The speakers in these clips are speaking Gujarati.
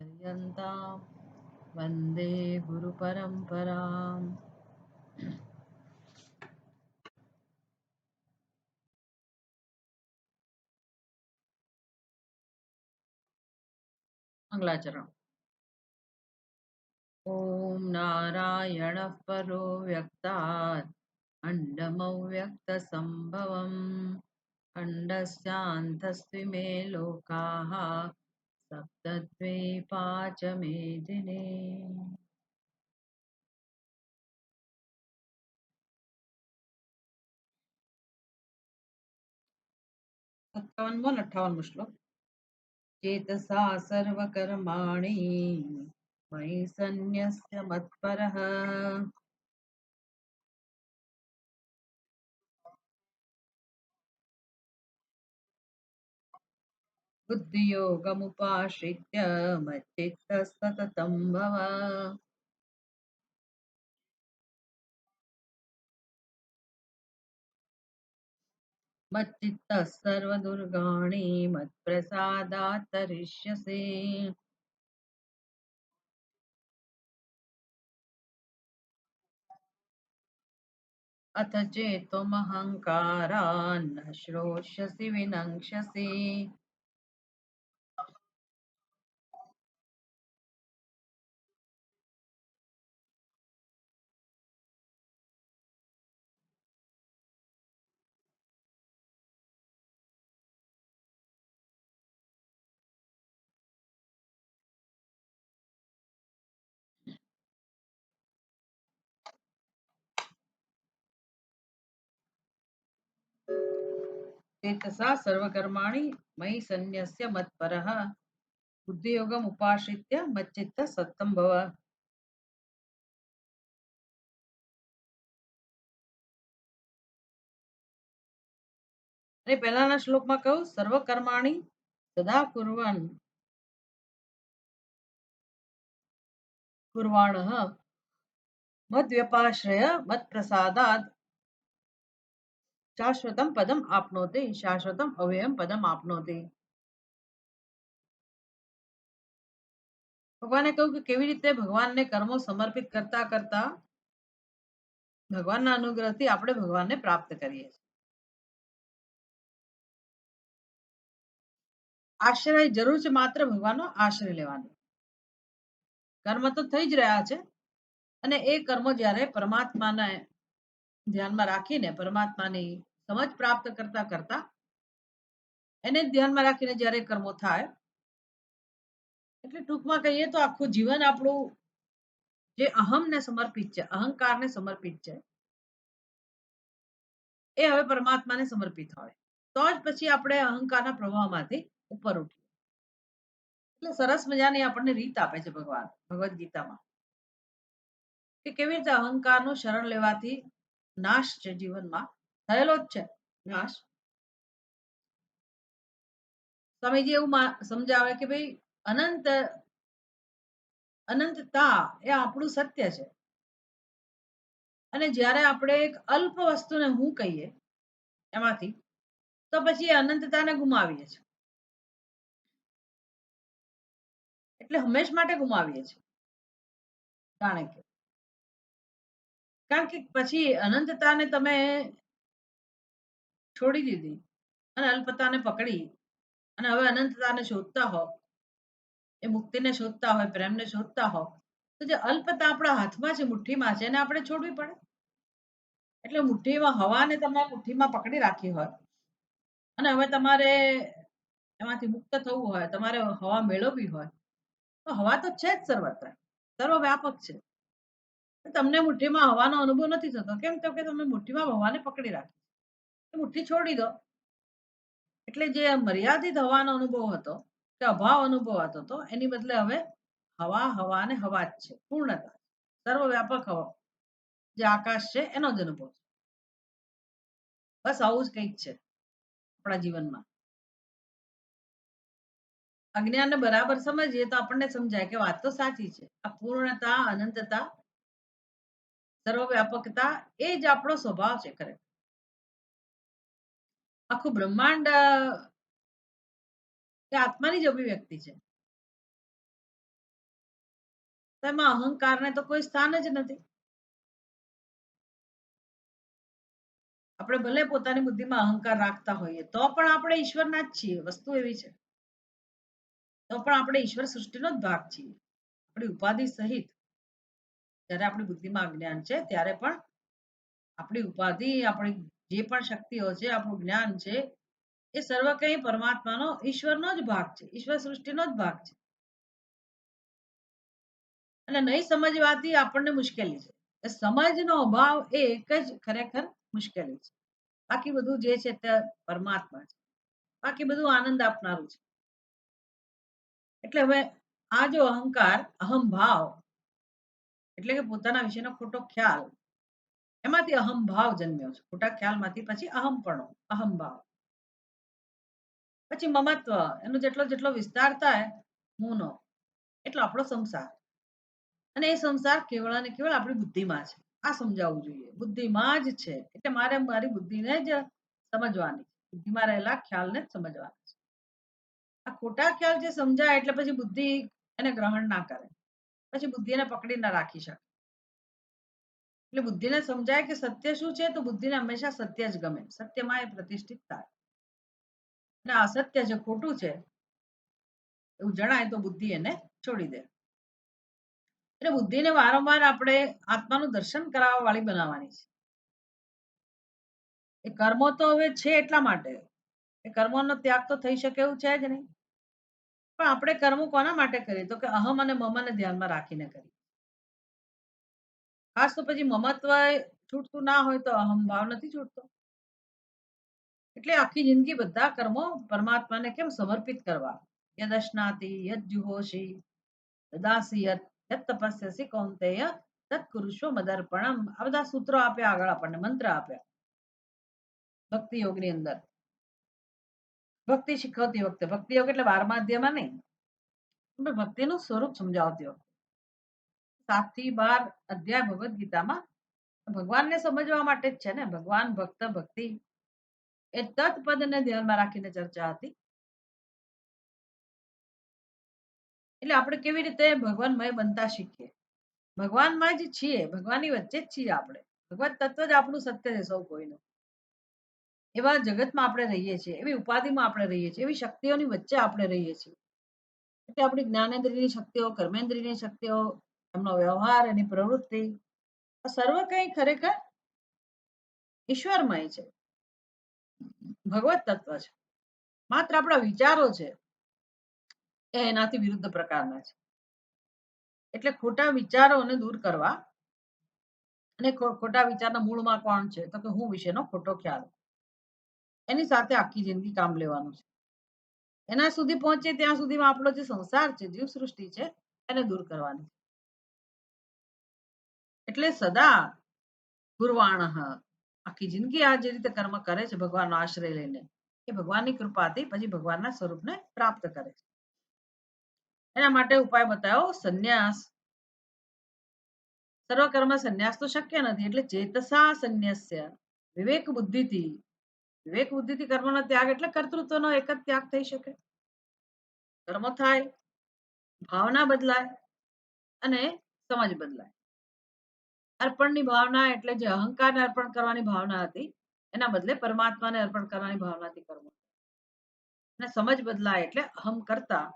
पर्यन्तां वन्दे गुरुपरम्पराम्। मङ्गलाचरणम्। ॐ नारायणः परो व्यक्तात् अण्डमव्यक्तसम्भवम् अण्डस्यान्तस्त्विमे लोकाः सप्तद्वीपा च मेदिने। 57 श्लोक। चेतसा सर्वकर्माणि मयि सन्न्यस्य मत्परः बुद्धियोगमुपाश्रित्य मच्चित्तः सततं भव। मच्चित्तः सर्वदुर्गाणि मत्प्रसादात् तरिष्यसि। अथ चेत्त्वमहङ्कारान् न श्रोष्यसि विनङ्क्ष्यसि। चेतसा सर्वकर्माणि मयि सन्न्यस्य मत्परः बुद्धियोगमुपाश्रित्य मच्चित्तः सत्तं भव। અને પહેલાના શ્લોકમાં કહ્યું સર્વ કર્માણી સદા कुर्वाणः मद्व्यपाश्रय मत्प्रसादात् शाश्वतं पदम आपनोति शाश्वतम अव्ययम पदम आपनोति। ભગવાને કહ્યું કે કેવી રીતે ભગવાનને કર્મો સમર્પિત કરતા કરતા ભગવાનના અનુગ્રહથી આપણે ભગવાનને પ્રાપ્ત કરીએ છીએ। આશ્રય જરૂર છે, માત્ર ભગવાનનો આશ્રય લેવાનો। કર્મ તો થઈ જ રહ્યા છે અને એ કર્મો જ્યારે પરમાત્માને ધ્યાનમાં રાખીને પરમાત્માની સમજ પ્રાપ્ત કરતા કરતા એને ધ્યાનમાં રાખીને જ્યારે કર્મો થાય એટલે ટૂંકમાં કહીએ તો આખું જીવન આપણું જે અહમને સમર્પિત છે, અહંકારને સમર્પિત છે, એ હવે પરમાત્માને સમર્પિત હોય તો જ પછી આપણે અહંકારના પ્રવાહમાંથી ઉપર ઉઠીએ। એટલે સરસ મજાની આપણને રીત આપે છે ભગવાન ભગવદ્ ગીતામાં કે કેવી રીતે અહંકારનું શરણ લેવાથી નાશ છે જીવનમાં થયેલો જ છે નાશ। સ્વામીજી એવું સમજાવે કે ભાઈ અનંત અનંતતા એ આપણું સત્ય છે અને જ્યારે આપણે એક અલ્પ વસ્તુને હું કહીએ એમાંથી તો પછી એ અનંતતાને ગુમાવીએ છીએ, એટલે હંમેશ માટે ગુમાવીએ છીએ। કારણ કે પછી અનંતતાને તમે છોડી દીધી અને અલ્પતાને પકડી અને હવે અનંતતાને શોધતા હો, એ મુક્તિને શોધતા હોય, પ્રેમને શોધતા હો, તો જે અલ્પતા આપણા હાથમાં છે, મુઠ્ઠીમાં છે, એને આપણે છોડવી પડે। એટલે મુઠ્ઠીમાં હવાને તમે મુઠ્ઠીમાં પકડી રાખી હોય અને હવે તમારે એમાંથી મુક્ત થવું હોય, તમારે હવા મેળવવી હોય તો હવા તો છે જ સર્વત્ર, સર્વવ્યાપક છે। તમને મુઠ્ઠીમાં હવાનો અનુભવ નથી થતો, કેમ તો કે તમે મુઠ્ઠીમાં હવાને પકડી રાખી, મુઠ્ઠી છોડી દો એટલે જે મર્યાદિત હવાનો અનુભવ હતો કે અભાવ અનુભવ હતો તો એની બદલે હવે હવા હવા ને હવા જ છે, પૂર્ણતા, સર્વવ્યાપક હવા જે આકાશ છે એનો જ અનુભવ છે। બસ આવું જ કંઈક છે આપણા જીવનમાં। અજ્ઞાનને બરાબર સમજીએ તો આપણને સમજાય કે વાત તો સાચી છે, આ પૂર્ણતા, અનંતતા, સર્વવ્યાપકતા એ જ આપણો સ્વભાવ છે ખરેખર। આખું બ્રહ્માંડ એ આત્માની જ અભિવ્યક્તિ છે। તો એમાં અહંકારને તો કોઈ સ્થાન જ નથી. આપણે ભલે પોતાની બુદ્ધિમાં અહંકાર રાખતા હોઈએ તો પણ આપણે ઈશ્વરના જ છીએ. વસ્તુ એવી છે. તો પણ આપણે ઈશ્વર સૃષ્ટિનો જ ભાગ છીએ. આપણી ઉપાધિ સહિત જ્યારે આપણી બુદ્ધિમાં અજ્ઞાન છે ત્યારે પણ આપણી ઉપાધિ, આપણી જે પણ શક્તિઓ છે, આપણું જ્ઞાન છે, એ સર્વ કંઈ પરમાત્માનો, ઈશ્વરનો જ ભાગ છે. ઈશ્વર સૃષ્ટિનો જ ભાગ છે. અને નહીં સમજવાથી આપણને મુશ્કેલી છે. એ સમજનો અભાવ એ એક જ ખરેખર મુશ્કેલી છે. બાકી બધું જે છે તે પરમાત્મા છે. બાકી બધું આનંદ આપનારું છે. એટલે હવે આ જો અહંકાર, અહંભાવ એટલે કે પોતાના વિશેનો ખોટો ખ્યાલ, એમાંથી અહંભાવ જન્મ્યો છે. ખોટા ખ્યાલમાંથી પછી અહમપણો, અહંભાવ, પછી મમત્વ, એનો જેટલો જેટલો વિસ્તાર થાય હુંનો, એટલો આપણો સંસાર. અને એ સંસાર કેવળ અને કેવળ આપણી બુદ્ધિમાં છે. આ સમજાવવું જોઈએ. બુદ્ધિમાં જ છે. એટલે મારે મારી બુદ્ધિને જ સમજવાની, બુદ્ધિમાં રહેલા ખ્યાલને જ સમજવાના છે. આ ખોટા ખ્યાલ જે સમજાય એટલે પછી બુદ્ધિ એને ગ્રહણ ના કરે, પછી બુદ્ધિ એને પકડી ના રાખી શકે. એટલે બુદ્ધિને સમજાય કે સત્ય શું છે, તો બુદ્ધિને હંમેશા સત્ય જ ગમે. સત્યમાં એ પ્રતિષ્ઠિત થાય. અને અસત્ય જે ખોટું છે એવું જણાય તો બુદ્ધિ એને છોડી દે. એટલે બુદ્ધિને વારંવાર આપણે આત્માનું દર્શન કરાવવા વાળી બનાવવાની છે. એ કર્મો તો હવે છે એટલા માટે, એ કર્મોનો ત્યાગ તો થઈ શકે એવું છે જ નહીં. પણ આપણે કર્મો કોના માટે કરીએ, તો કે અહમ અને મમને ધ્યાનમાં રાખીને કરીએ. ખાસ તો પછી મમત્વ છૂટતું ના હોય તો અહમ ભાવ નથી છૂટતો. એટલે આખી જિંદગી બધા કર્મો પરમાત્માને કેમ સમર્પિત કરવા. યદશ્નાતિ યદ જુહોશી દદાસી યત યત તપસ્યસી કૌંતેય તત્ કુરુષ્વ મદર્પણમ. આ બધા સૂત્રો આપ્યા, આગળ આપણને મંત્ર આપ્યા ભક્તિ યોગની અંદર. ભક્તિ શીખવતી વખતે, ભક્તિ યોગ એટલે 12મા અધ્યાયમાં નહીં, પણ ભક્તિનું સ્વરૂપ સમજાવતી વખતે 7 થી 12 અધ્યાય ભગવદ્ ગીતામાં ભગવાનને સમજવા માટે જ છે ને. ભગવાન, ભક્ત, ભક્તિ, એ તત્પદને ધ્યાનમાં રાખીને ચર્ચા હતી. એટલે આપણે કેવી રીતે ભગવાનમય બનતા શીખીએ. ભગવાનમાં જ છીએ, ભગવાનની વચ્ચે જ છીએ આપણે. ભગવત તત્વ જ આપણું સત્ય છે સૌ કોઈનું. એવા જગતમાં આપણે રહીએ છીએ, એવી ઉપાધિમાં આપણે રહીએ છીએ, એવી શક્તિઓની વચ્ચે આપણે રહીએ છીએ. એટલે આપણી જ્ઞાનેન્દ્રિયની શક્તિઓ, કર્મેન્દ્રિયની શક્તિઓ, એમનો વ્યવહાર, એની પ્રવૃત્તિ, આ સર્વ કંઈ ખરેખર ઈશ્વરમય છે, ભગવત તત્વ છે. માત્ર આપણા વિચારો છે એ એનાથી વિરુદ્ધ પ્રકારના છે. એટલે ખોટા વિચારોને દૂર કરવા. અને ખોટા વિચારના મૂળમાં કોણ છે, તો કે હું વિશેનો ખોટો ખ્યાલ. એની સાથે આખી જિંદગી કામ લેવાનું છે. એના સુધી પહોંચે ત્યાં સુધીમાં આપણો જે સંસાર છે, જીવ સૃષ્ટિ છે, એને દૂર કરવાની. એટલે સદા ગુરવાણ, આખી જિંદગી આ જે રીતે કર્મ કરે છે ભગવાનનો આશ્રય લઈને, એ ભગવાનની કૃપાથી પછી ભગવાનના સ્વરૂપને પ્રાપ્ત કરે છે. એના માટે ઉપાય બતાવ્યો સંન્યાસ. સર્વકર્મ સંન્યાસ તો શક્ય નથી. એટલે ચેતસા સંન્યાસ્ય, વિવેક બુદ્ધિથી. વિવેક બુદ્ધિથી કર્મનો ત્યાગ એટલે કર્તૃત્વનો એક જ ત્યાગ થઈ શકે. કર્મ થાય, ભાવના બદલાય અને સમજ બદલાય. અર્પણની ભાવના એટલે જે અહંકારને અર્પણ કરવાની ભાવના હતી, એના બદલે પરમાત્માને અર્પણ કરવાની ભાવનાથી કર્મ. અને સમજ બદલાય એટલે અહમ કરતા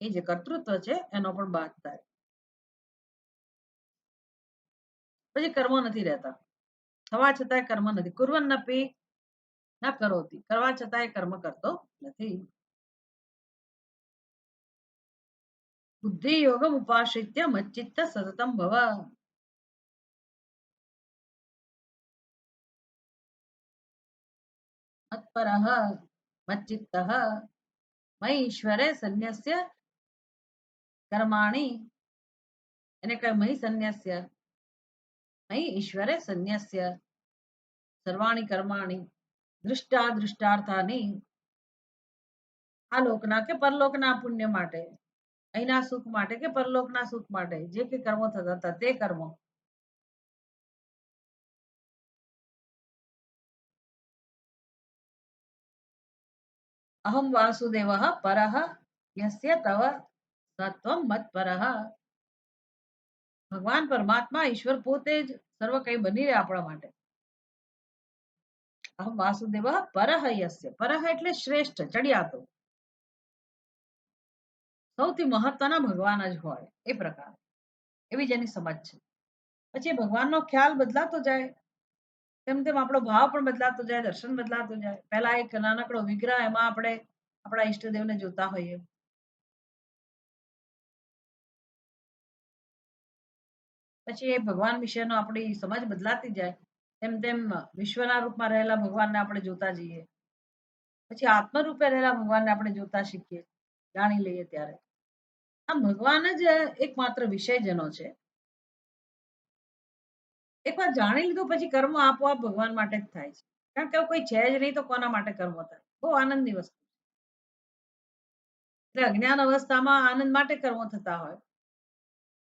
એ જે કર્તૃત્વ છે એનો પણ બાદ થાય. પછી કર્મ નથી રહેતા. થવા છતાંય કર્મ નથી. કુર્વન્નપી ન કરોતી, કરવા છતાંય કર્મ કરતો નથી. બુદ્ધિ યોગમ ઉપાશ્રિત્ય મચ્ચિત્ત સતતમ ભવ. મત્પરઃ મચ્ચિત્તઃ મયि ઈશ્વરે સંન્યસ્ય કર્માણિ. એને કહે મયि સંન્યસ્ય, મયि ઈશ્વરે સંન્યસ્ય સર્વાણી કર્માણી દૃષ્ટા દૃષ્ટાર્થાની. આ લોકના કે પરલોકના પુણ્ય માટે, અહીંના સુખ માટે કે પરલોકના સુખ માટે જે કઈ કર્મો થતા હતા તે કર્મો. અહમ વાસુદેવ પરઃ યસ્ય તવ સત્વમ મત્પરઃ. ભગવાન પરમાત્મા ઈશ્વર પોતે જ સર્વ કંઈ બની રહે આપણા માટે. અહમ વાસુદેવ પરહ યસ્ય. પરહ એટલે શ્રેષ્ઠ, ચડિયાતો. સૌથી મહત્વના ભગવાન જ હોય એ પ્રકાર, એવી જ એની સમજ છે. પછી ભગવાનનો ખ્યાલ બદલાતો જાય, તેમ તેમ આપણો ભાવ પણ બદલાતો જાય, દર્શન બદલાતું જાય. પહેલા એક નાનકડો વિગ્રહ, એમાં આપણે આપણા ઈષ્ટદેવને જોતા હોઈએ. પછી એ ભગવાન વિશેનો આપણી સમજ બદલાતી જાય, તેમ તેમ વિશ્વના રૂપમાં રહેલા ભગવાનને આપણે જોતા જઈએ. પછી આત્મરૂપે રહેલા ભગવાનને આપણે જોતા શીખીએ, જાણી લઈએ ત્યારે. આમ ભગવાન જ એકમાત્ર વિષય જેનો છે. એકવાર જાણી લીધું પછી કર્મ આપોઆપ ભગવાન માટે જ થાય છે. કારણ કે એવું કોઈ છે જ નહીં તો કોના માટે કર્મો થાય? બહુ આનંદની વસ્તુ. એટલે અજ્ઞાન અવસ્થામાં આનંદ માટે કર્મો થતા હોય,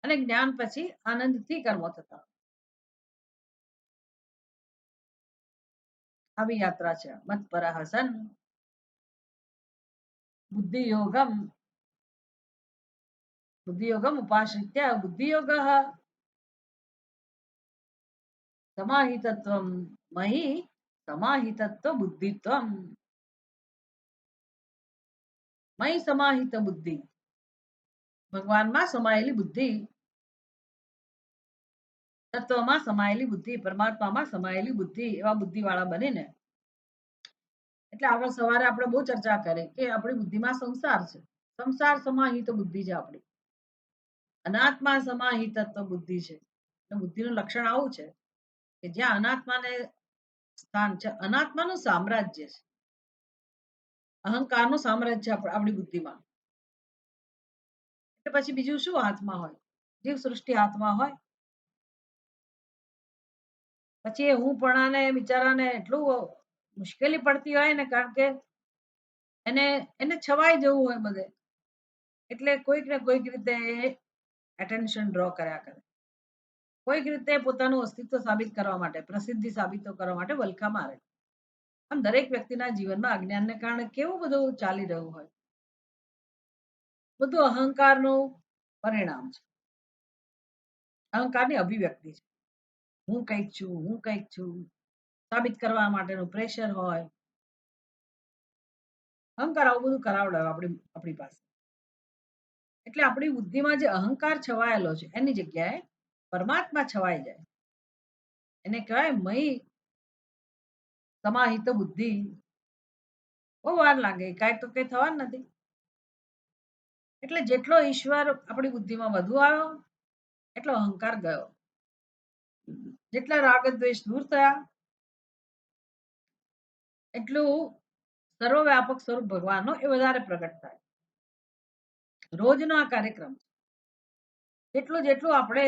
અને જ્ઞાન પછી આનંદથી કર્મો થતા હોય. આવી યાત્રા છે. મત પરહસન બુદ્ધિ યોગમ, બુદ્ધિ યોગમ ઉપાશ્રિત્ય બુદ્ધિ યોગ સમાહિતત્વમ મહી સમાહિતત્વ બુદ્ધિત્વમ. મહી સમાહિત બુદ્ધિ, ભગવાનમાં સમાયેલી બુદ્ધિ, તત્વમાં સમાયેલી બુદ્ધિ, પરમાત્મામાં સમાયેલી બુદ્ધિ, એવા બુદ્ધિ વાળા બનીને. એટલે આગળ સવારે આપણે બહુ ચર્ચા કરી કે આપણી બુદ્ધિમાં સંસાર છે. સંસાર સમાહિત બુદ્ધિ છે આપણી. અનાત્મા સમાહિતત્વ બુદ્ધિ છે. બુદ્ધિનું લક્ષણ આવું છે કે જ્યાં અનાત્માને સ્થાન છે, અનાત્માનું સામ્રાજ્ય છે. અહંકારનું સામ્રાજ્ય છે આપણી બુદ્ધિમાં. એટલે પછી બીજું શું હાથમાં હોય? જીવ સૃષ્ટિ હાથમાં હોય. પછી એ હું પણાને બિચારાને એટલું મુશ્કેલી પડતી હોય ને, કારણ કે એને એને છવાઈ જવું હોય બધે. એટલે કોઈક ને કોઈક રીતે એટેન્શન ડ્રો કર્યા કરે. કોઈક રીતે પોતાનું અસ્તિત્વ સાબિત કરવા માટે, પ્રસિદ્ધિ સાબિત કરવા માટે વલખા મારે. આમ દરેક વ્યક્તિના જીવનમાં અજ્ઞાનને કારણે કેવું બધું ચાલી રહ્યું હોય. બધું અહંકારનું પરિણામ છે. અહંકારની અભિવ્યક્તિ છે. હું કંઈક છું, હું કંઈક છું, સાબિત કરવા માટેનું પ્રેશર હોય. અહંકાર આવું બધું કરાવડાવે આપણી પાસે. એટલે આપણી બુદ્ધિમાં જે અહંકાર છવાયેલો છે, એની જગ્યાએ પરમાત્મા છવાઈ જાય. એને કહેવાય મહી સમાહિત બુદ્ધિ. બહુ વાર લાગે, કાંઈ તો કઈ થવાનું નથી. એટલે જેટલો ઈશ્વર આપણી બુદ્ધિમાં વધુ આવ્યો, એટલો અહંકાર ગયો. જેટલા રાગ દ્વેષ દૂર થયા, એટલું સર્વવ્યાપક સ્વરૂપ ભગવાનનો એ વધારે પ્રગટ થાય. રોજનો આ કાર્યક્રમ. જેટલું જેટલું આપણે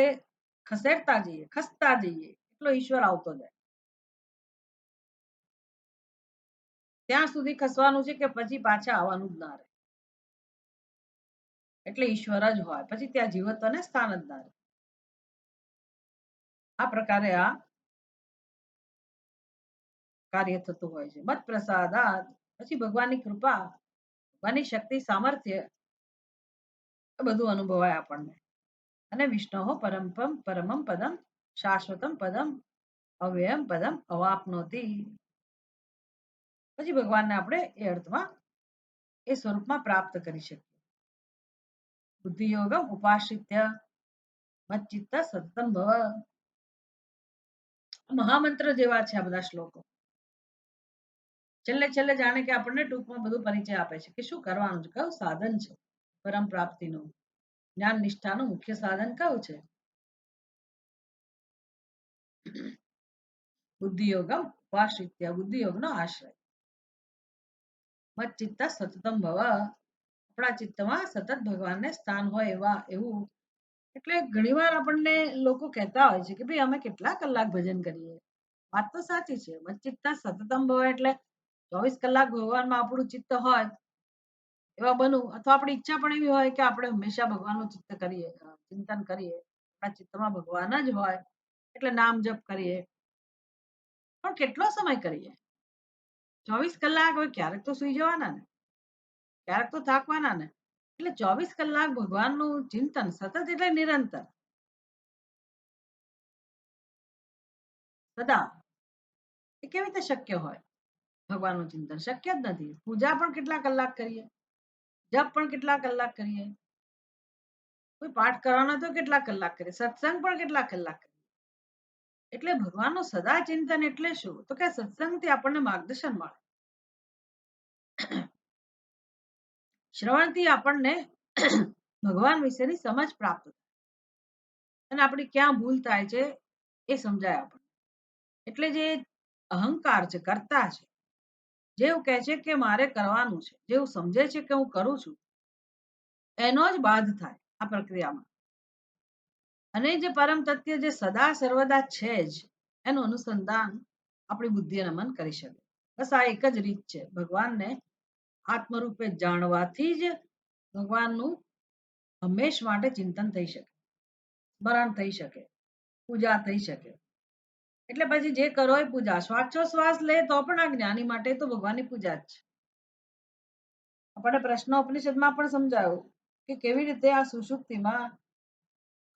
ખસેડતા જઈએ, ખસતા જઈએ, એટલો ઈશ્વર આવતો જાય. ત્યાં સુધી ખસવાનું છે કે પછી પાછા આવવાનું જ ના રહે. એટલે ઈશ્વર જ હોય, પછી ત્યાં જીવત્વને સ્થાન જ ના રહે. આ પ્રકારે આ કાર્ય થતું હોય છે. મત પ્રસાદાત, પછી ભગવાનની કૃપા, ભગવાનની શક્તિ, સામર્થ્ય, બધું અનુભવાય આપણને. અને વિષ્ણુ પરમમ પદમ શાશ્વતમ પદમ અવ્યયમ પદમ અવાપનોતી. પછી ભગવાનને આપણે એ અર્થમાં, એ સ્વરૂપમાં પ્રાપ્ત કરી શકીએ. બુદ્ધિ યોગમ ઉપાશ્રિત્ય મચ્ચિત્ત સતતમ ભવ. મહામંત્ર જેવા છે આ બધા શ્લોકો. છેલ્લે છેલ્લે જાણે કે આપણને ટૂંકમાં બધું પરિચય આપે છે કે શું કરવાનું છે, કયું સાધન છે પરમ પ્રાપ્તિનું, જ્ઞાન નિષ્ઠાનું મુખ્ય સાધન કયું છે. બુદ્ધિ યોગમ ઉપાશ્રિત્ય, બુદ્ધિ યોગનો આશ્રય. મચ્ચિત્ત સતતમ ભવ, આપણા ચિત્તમાં સતત ભગવાનને સ્થાન હોય એવું. એટલે ઘણીવાર આપણને લોકો કહેતા હોય છે કે ભાઈ અમે કેટલા કલાક ભજન કરીએ. વાત તો સાચી છે. મચ્ચિત્ત સતતમ ભવ એટલે 24 કલાક ભગવાનમાં આપણું ચિત્ત હોય એવા બનવું, અથવા આપણી ઈચ્છા પણ એવી હોય કે આપણે હંમેશા ભગવાનનું ચિત્ત કરીએ, ચિંતન કરીએ, આપણા ચિત્તમાં ભગવાન જ હોય, એટલે નામ જપ કરીએ. પણ કેટલો સમય કરીએ? 24 કલાક હોય, ક્યારેક તો સુઈ જવાના ને, ક્યારેક તો થાકવાના ને. એટલે 24 કલાક ભગવાનનું ચિંતન સતત એટલે નિરંતર. સદા, એ કેવી રીતે શક્ય હોય? ભગવાનનું ચિંતન શક્ય જ નથી. પૂજા પણ કેટલા કલાક કરીએ, જપ પણ કેટલા કલાક કરીએ, કોઈ પાઠ કરવાનો તો કેટલા કલાક કરીએ, સત્સંગ પણ કેટલા કલાક કરીએ. એટલે ભગવાનનું સદા ચિંતન એટલે શું? તો કે સત્સંગથી આપણને માર્ગદર્શન મળે. શ્રવણથી આપણને ભગવાન વિશેની સમજ પ્રાપ્ત થાય અને આપણી ક્યાં ભૂલ થાય છે એ સમજાય આપણને. એટલે જે અહંકાર છે, કરતા છે, જેવું કહે છે કે મારે કરવાનું છે, જેવું સમજે છે કે હું કરું છું, એનો જ બાદ થાય આ પ્રક્રિયામાં. અને જે પરમ તત્ય જે સદા સર્વદા છે જ, એનું અનુસંધાન આપણી બુદ્ધિ નમન કરી શકે. બસ આ એક જ રીત છે ભગવાનને આત્મરૂપે જાણવાથી જ ભગવાનનું હંમેશ માટે ચિંતન થઈ શકે, સ્મરણ થઈ શકે, પૂજા થઈ શકે. એટલે પછી જે કરો એ પૂજા. શ્વાસોશ્વાસ લે તો પણ આ જ્ઞાની માટે તો ભગવાનની પૂજા જ છે. આપણે પ્રશ્ન ઉપનિષદમાં પણ સમજાયું કે કેવી રીતે આ સુષુપ્તિમાં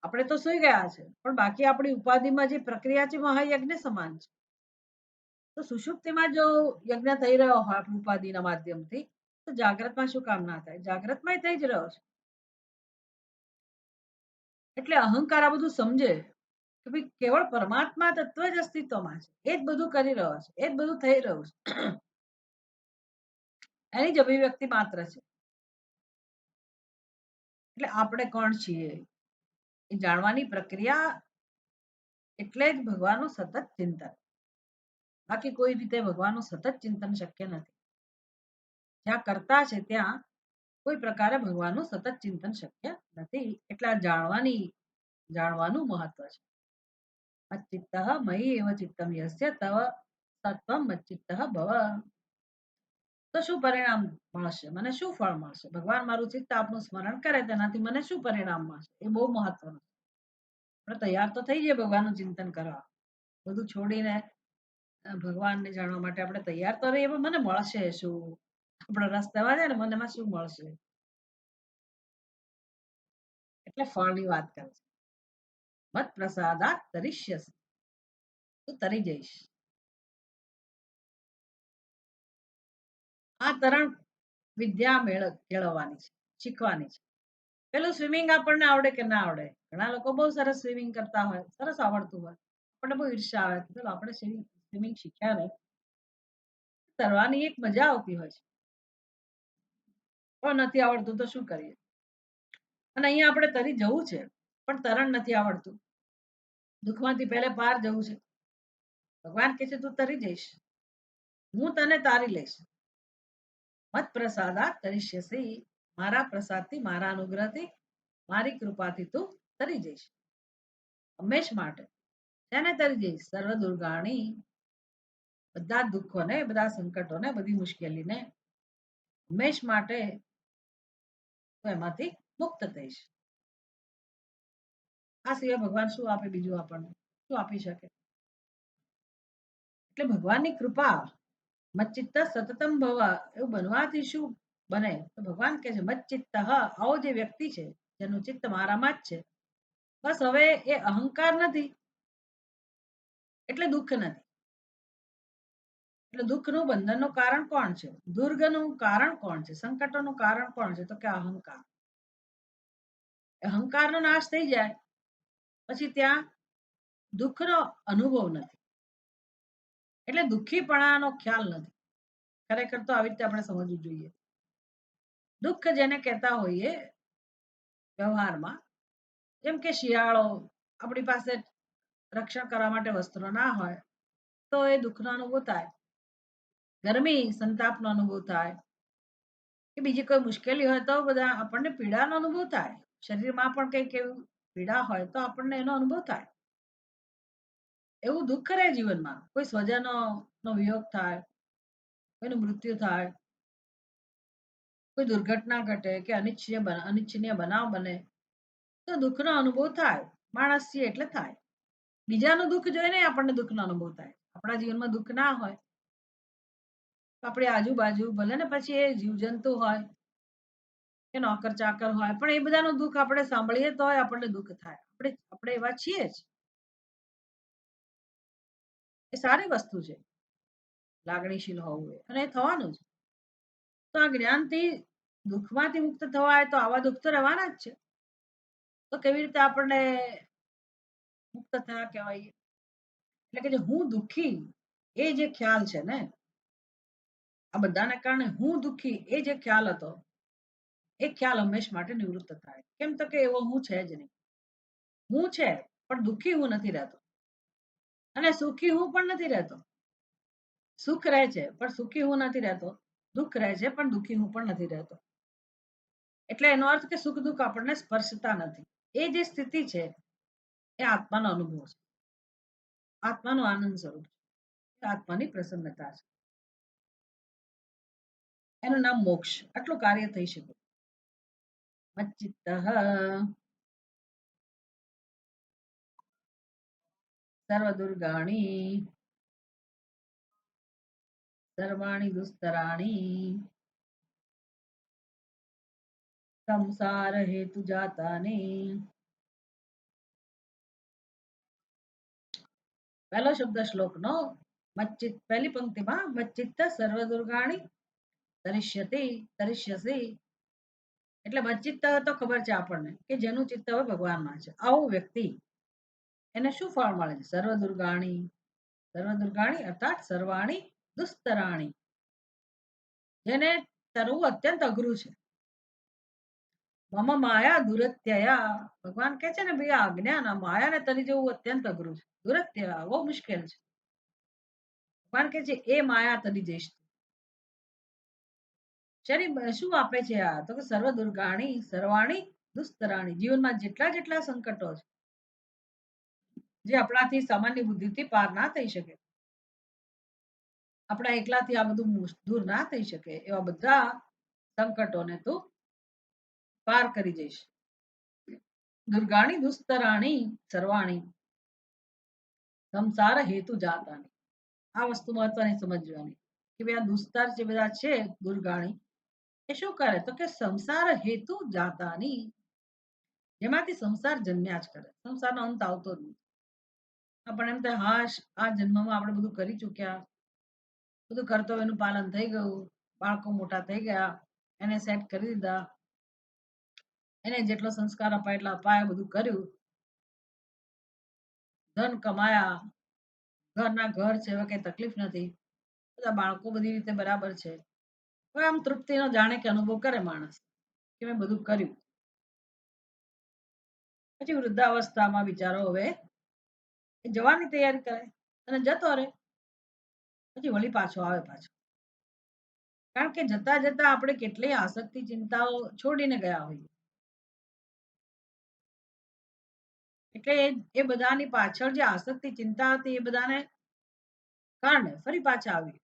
આપણે તો સુઈ ગયા છે, પણ બાકી આપણી ઉપાધિમાં જે પ્રક્રિયા છે મહાયજ્ઞ સમાન છે. તો સુષુપ્તિમાં જો યજ્ઞ થઈ રહ્યો હોય આપણી ઉપાધિના માધ્યમથી, તો જાગ્રતમાં શું કામ ના થાય? જાગ્રતમાં થઈ જ રહ્યો છે. એટલે અહંકાર આ બધું સમજે કે ભાઈ કેવળ પરમાત્મા તત્વ જ અસ્તિત્વમાં છે, એ જ બધું કરી રહ્યો છે, એ જ બધું થઈ રહ્યું છે, એની જ અભિવ્યક્તિ માત્ર છે. એટલે આપણે કોણ છીએ એ જાણવાની પ્રક્રિયા એટલે જ ભગવાનનું સતત ચિંતન. બાકી કોઈ રીતે ભગવાનનું સતત ચિંતન શક્ય નથી. જ્યાં કરતા છે ત્યાં કોઈ પ્રકારે ભગવાનનું સતત ચિંતન શક્ય નથી. એટલે આ જાણવાનું મહત્વ છે. મચ્ચિત્ત મયી એવ ચિત્તમ યસ્ય તવ સત્વમ મચ્ચિત્ત ભવ. તો શું પરિણામ મળશે? મને શું ફળ મળશે? ભગવાન મારું ચિત્ત આપનું સ્મરણ કરે તેનાથી મને શું પરિણામ મળશે? એ બહુ મહત્વનું. આપણે તૈયાર તો થઈ જઈએ ભગવાનનું ચિંતન કરવા, બધું છોડીને ભગવાનને જાણવા માટે આપણે તૈયાર તો રહીએ, પણ મને મળશે શું? આપણા રસ્તામાં જાય ને મને એમાં શું મળશે? એટલે ફળની વાત કરે છે. મત પ્રસાદાત તરિષ્યસि, તું તરી જઈશ. આ તરણ વિદ્યા કેળવવાની છે, શીખવાની છે. પેલું સ્વિમિંગ આપણને આવડે કે ના આવડે? ઘણા લોકો બહુ સરસ સ્વિમિંગ કરતા હોય, સરસ આવડતું હોય, આપણને બહુ ઈર્ષા આવે ચલો આપણે સ્વિમિંગ શીખ્યા નહીં. તરવાની એક મજા આવતી હોય છે, પણ નથી આવડતું તો શું કરીએ? અને અહીંયા આપણે તરી જવું છે, પણ તરણ નથી આવડતું, દુઃખમાંથી પહેલા પાર જવું છે. ભગવાન કહે છે તું તરી જઈશ, હું તને તારી લઈશ. મત પ્રસાદા તરિષ્યસી, મારા પ્રસાદથી, મારા અનુગ્રહથી, મારી કૃપાથી તું તરી જઈશ હંમેશ માટે. તેને તરી જઈશ સર્વ દુર્ગાણી, બધા દુઃખોને, બધા સંકટોને, બધી મુશ્કેલીને હંમેશ માટે તો એમાંથી મુક્ત થઈશ. આ સિવાય ભગવાન શું આપે? બીજું આપણને શું આપી શકે? એટલે ભગવાનની કૃપા, મચ્ચિત્ત સતતમ ભવ, એવું બનવાથી શું બને? તો ભગવાન કહે છે મચ્ચિત્ત, આવો જે વ્યક્તિ છે જેનું ચિત્ત મારામાં જ છે, બસ હવે એ અહંકાર નથી એટલે દુઃખ નથી. એટલે દુઃખનું બંધનનું કારણ કોણ છે? દુર્ગનું કારણ કોણ છે? સંકટોનું કારણ કોણ છે? તો કે અહંકાર. અહંકારનો નાશ થઈ જાય પછી ત્યાં દુઃખનો અનુભવ નથી. એટલે દુઃખીપણાનો ખ્યાલ નથી. ખરેખર તો આવી રીતે આપણે સમજવું જોઈએ. દુઃખ જેને કહેતા હોઈએ વ્યવહારમાં, જેમ કે શિયાળો, આપણી પાસે રક્ષણ કરવા માટે વસ્ત્રો ના હોય તો એ દુઃખનો અનુભવ થાય. ગરમી, સંતાપનો અનુભવ થાય, કે બીજી કોઈ મુશ્કેલી હોય તો બધા આપણને પીડાનો અનુભવ થાય. શરીરમાં પણ કંઈક એવું પીડા હોય તો આપણને એનો અનુભવ થાય. એવું દુઃખ રહે જીવનમાં. કોઈ સ્વજનો નો વિયોગ થાય, કોઈનું મૃત્યુ થાય, કોઈ દુર્ઘટના ઘટે કે અનિચ્છનીય બનાવ બને તો દુઃખનો અનુભવ થાય. માણસ છીએ એટલે થાય. બીજાનું દુઃખ જોઈને આપણને દુઃખનો અનુભવ થાય. આપણા જીવનમાં દુઃખ ના હોય તો આપણી આજુબાજુ ભલે ને પછી એ જીવજંતુ હોય કે નોકર ચાકર હોય, પણ એ બધાનું દુઃખ આપણે સાંભળીએ તો આપણને દુઃખ થાય. આપણે એવા છીએ જ. એ સારી વસ્તુ છે, લાગણીશીલ હોવું એ, અને એ થવાનું જ. તો આ જ્ઞાનથી દુઃખમાંથી મુક્ત થવાય તો આવા દુઃખ તો રહેવાના જ છે. તો કેવી રીતે આપણને મુક્ત થયા કહેવાય? એટલે કે જે હું દુઃખી એ જે ખ્યાલ છે ને, આ બધાને કારણે હું દુઃખી એ જે ખ્યાલ હતો, એ ખ્યાલ હંમેશ માટે નિવૃત્ત થાય. કેમ તો કે એવો હું છે જ નહીં. હું છે પણ દુઃખી હું નથી રહેતો, અને સુખી હું પણ નથી રહેતો. સુખ રહે છે પણ સુખી હું નથી રહેતો, દુઃખ રહે છે પણ દુઃખી હું પણ નથી રહેતો. એટલે એનો અર્થ કે સુખ દુઃખ આપણને સ્પર્શતા નથી. એ જે સ્થિતિ છે એ આત્માનો અનુભવ છે, આત્માનો આનંદ સ્વરૂપ છે, આત્માની પ્રસન્નતા છે. એનું નામ મોક્ષ. આટલું કાર્ય થઈ શકે. મચ્ચિત્ત સર્વદુર્ગાણી સર્વાણી દુસ્તરાણી સંસાર હેતુ જાતાની. પહેલો શબ્દ શ્લોકનો મચ્ચિત, પહેલી પંક્તિમાં મચ્ચિત્ત સર્વદુર્ગાણી તરિષ્યતિ તરિષ્યસી. એટલે મચ્ચિત્ત તો ખબર છે આપણને કે જેનું ચિત્ત હવે ભગવાનમાં છે. આવું વ્યક્તિ એને શું ફળ મળે છે? સર્વદુર્ગાણી. સર્વદુર્ગાણી અર્થાત સર્વાણી દુસ્તરાણી, જેને તરવું અત્યંત અઘરું છે. મમ માયા દુરત્યયા. ભગવાન કહે છે ને ભાઈ આ અજ્ઞાન માયાને તરી જવું અત્યંત અઘરું છે. દુરત્યયા બહુ મુશ્કેલ છે. ભગવાન કહે છે એ માયા તરી જઈશ. શરીર શું આપે છે આ? તો કે સર્વ દુર્ગાણી સર્વાણી દુસ્તરાણી. જીવનમાં જેટલા જેટલા સંકટો છે, જે આપણાથી સામાન્ય બુદ્ધિથી પાર ના થઈ શકે, આપણા એકલાથી આ બધું દૂર ના થઈ શકે, એવા બધા સંકટોને તું પાર કરી જઈશ. દુર્ગાણી દુસ્તરાણી સર્વાણી સંસાર હેતુ જાતાની. આ વસ્તુ મહત્વની સમજવાની કે ભાઈ આ દુસ્તર જે બધા છે દુર્ગાણી, એ શું કરે તો કે સંસાર હેતુ જાતાની, જેમાંથી સંસાર જન્મ્યા જ કરે, સંસારનો અંત આવતો જ નથી. આપણે એમ થાય હાશ આ જન્મમાં આપણે બધું કરી ચૂક્યા, બધું કર્તવ્યનું પાલન થઈ ગયું, બાળકો મોટા થઈ ગયા, એને સેટ કરી દીધા, એને જેટલો સંસ્કાર અપાય એટલા અપાયા, બધું કર્યું, ધન કમાયા, ઘરના ઘર છે હવે કઈ તકલીફ નથી, બધા બાળકો બધી રીતે બરાબર છે. હવે આમ તૃપ્તિનો જાણે કે અનુભવ કરે માણસ કે મેં બધું કર્યું. પછી વૃદ્ધાવસ્થામાં બિચારો હવે જવાની તૈયારી કરે અને જતો રહે. પછી વળી પાછો આવે પાછો. કારણ કે જતા જતા આપણે કેટલી આસક્તિ ચિંતાઓ છોડીને ગયા હોઈએ. એટલે એ બધાની પાછળ જે આસક્તિ ચિંતા હતી એ બધાને કારણે ફરી પાછા આવી,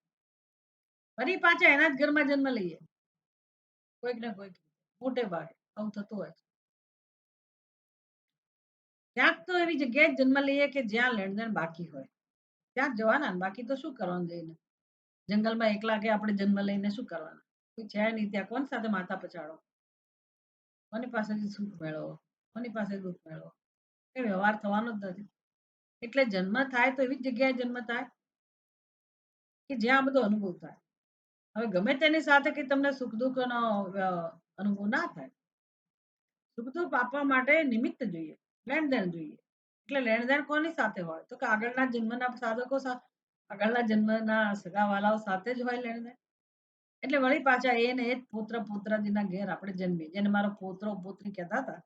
ફરી પાછા એના જ ઘરમાં જન્મ લઈએ. કોઈક ને કોઈક મોટે ભાગે આવું થતું હોય. ક્યાંક તો એવી જગ્યાએ જન્મ લઈએ કે જ્યાં લેણદેણ બાકી હોય, ત્યાં જવાના. બાકી તો શું કરવાનું જઈને? જંગલમાં એકલા કે આપણે જન્મ લઈને શું કરવાના? કોઈ છે નહીં ત્યાં, કોણ સાથે માથા પછાડો, કોની પાસેથી સુખ મેળવો, કોની પાસે દુઃખ મેળવો? એ વ્યવહાર થવાનો જ નથી. એટલે જન્મ થાય તો એવી જ જગ્યાએ જન્મ થાય કે જ્યાં બધો અનુભવ થાય. હવે ગમે તેની સાથે કે તમને સુખ દુઃખનો અનુભવ ના થાય. સુખ દુઃખ આપવા માટે નિમિત્ત જોઈએ, લેણદેણ જોઈએ. એટલે લેણદેણ કોની સાથે હોય તો કે આગળના જન્મના સાધકો સાથે, આગળના જન્મના સગાવાલાઓ સાથે જ હોય લેણદેણ. એટલે વળી પાછા એને એ જ પુત્ર પુત્રાદીના ઘેર આપણે જન્મીએ, જેને મારો પોત્રો પોત્રી કહેતા હતા,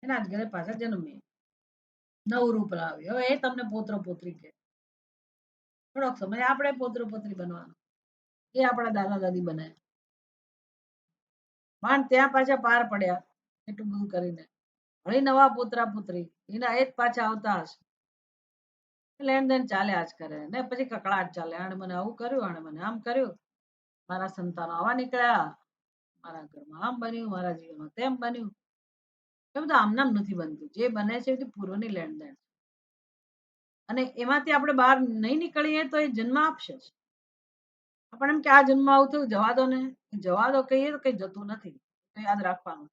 એના જ ઘરે પાછા જન્મીએ, નવું રૂપ લાવી. હવે એ તમને પોત્રો પોત્રી કહે, થોડોક સમય આપણે પોત્રો પોત્રી બનવાનું, એ આપણા દાદા દાદી બને. માંડ ત્યાં પાછા પાર પડ્યા એટલું બધું કરીને, વળી નવા પુત્રા પુત્રી એના એ જ પાછા આવતા હશે. લેણદેણ ચાલ્યા જ કરે ને પછી કકળાટ ચાલે. આણે મને આવું કર્યું, આણે મને આમ કર્યું, મારા સંતાનો આવા નીકળ્યા, મારા ઘરમાં આમ બન્યું, મારા જીવનમાં તેમ બન્યું. એ બધું આમનામ નથી બનતું. જે બને છે એ પૂર્વની લેણદેણ, અને એમાંથી આપણે બહાર નહીં નીકળીએ તો એ જન્મ આપશે જ. આપણે એમ કે આ જન્મ આવું થયું, જવા દો ને. જવા દો કહીએ તો કઈ જતું નથી, તો યાદ રાખવાનું.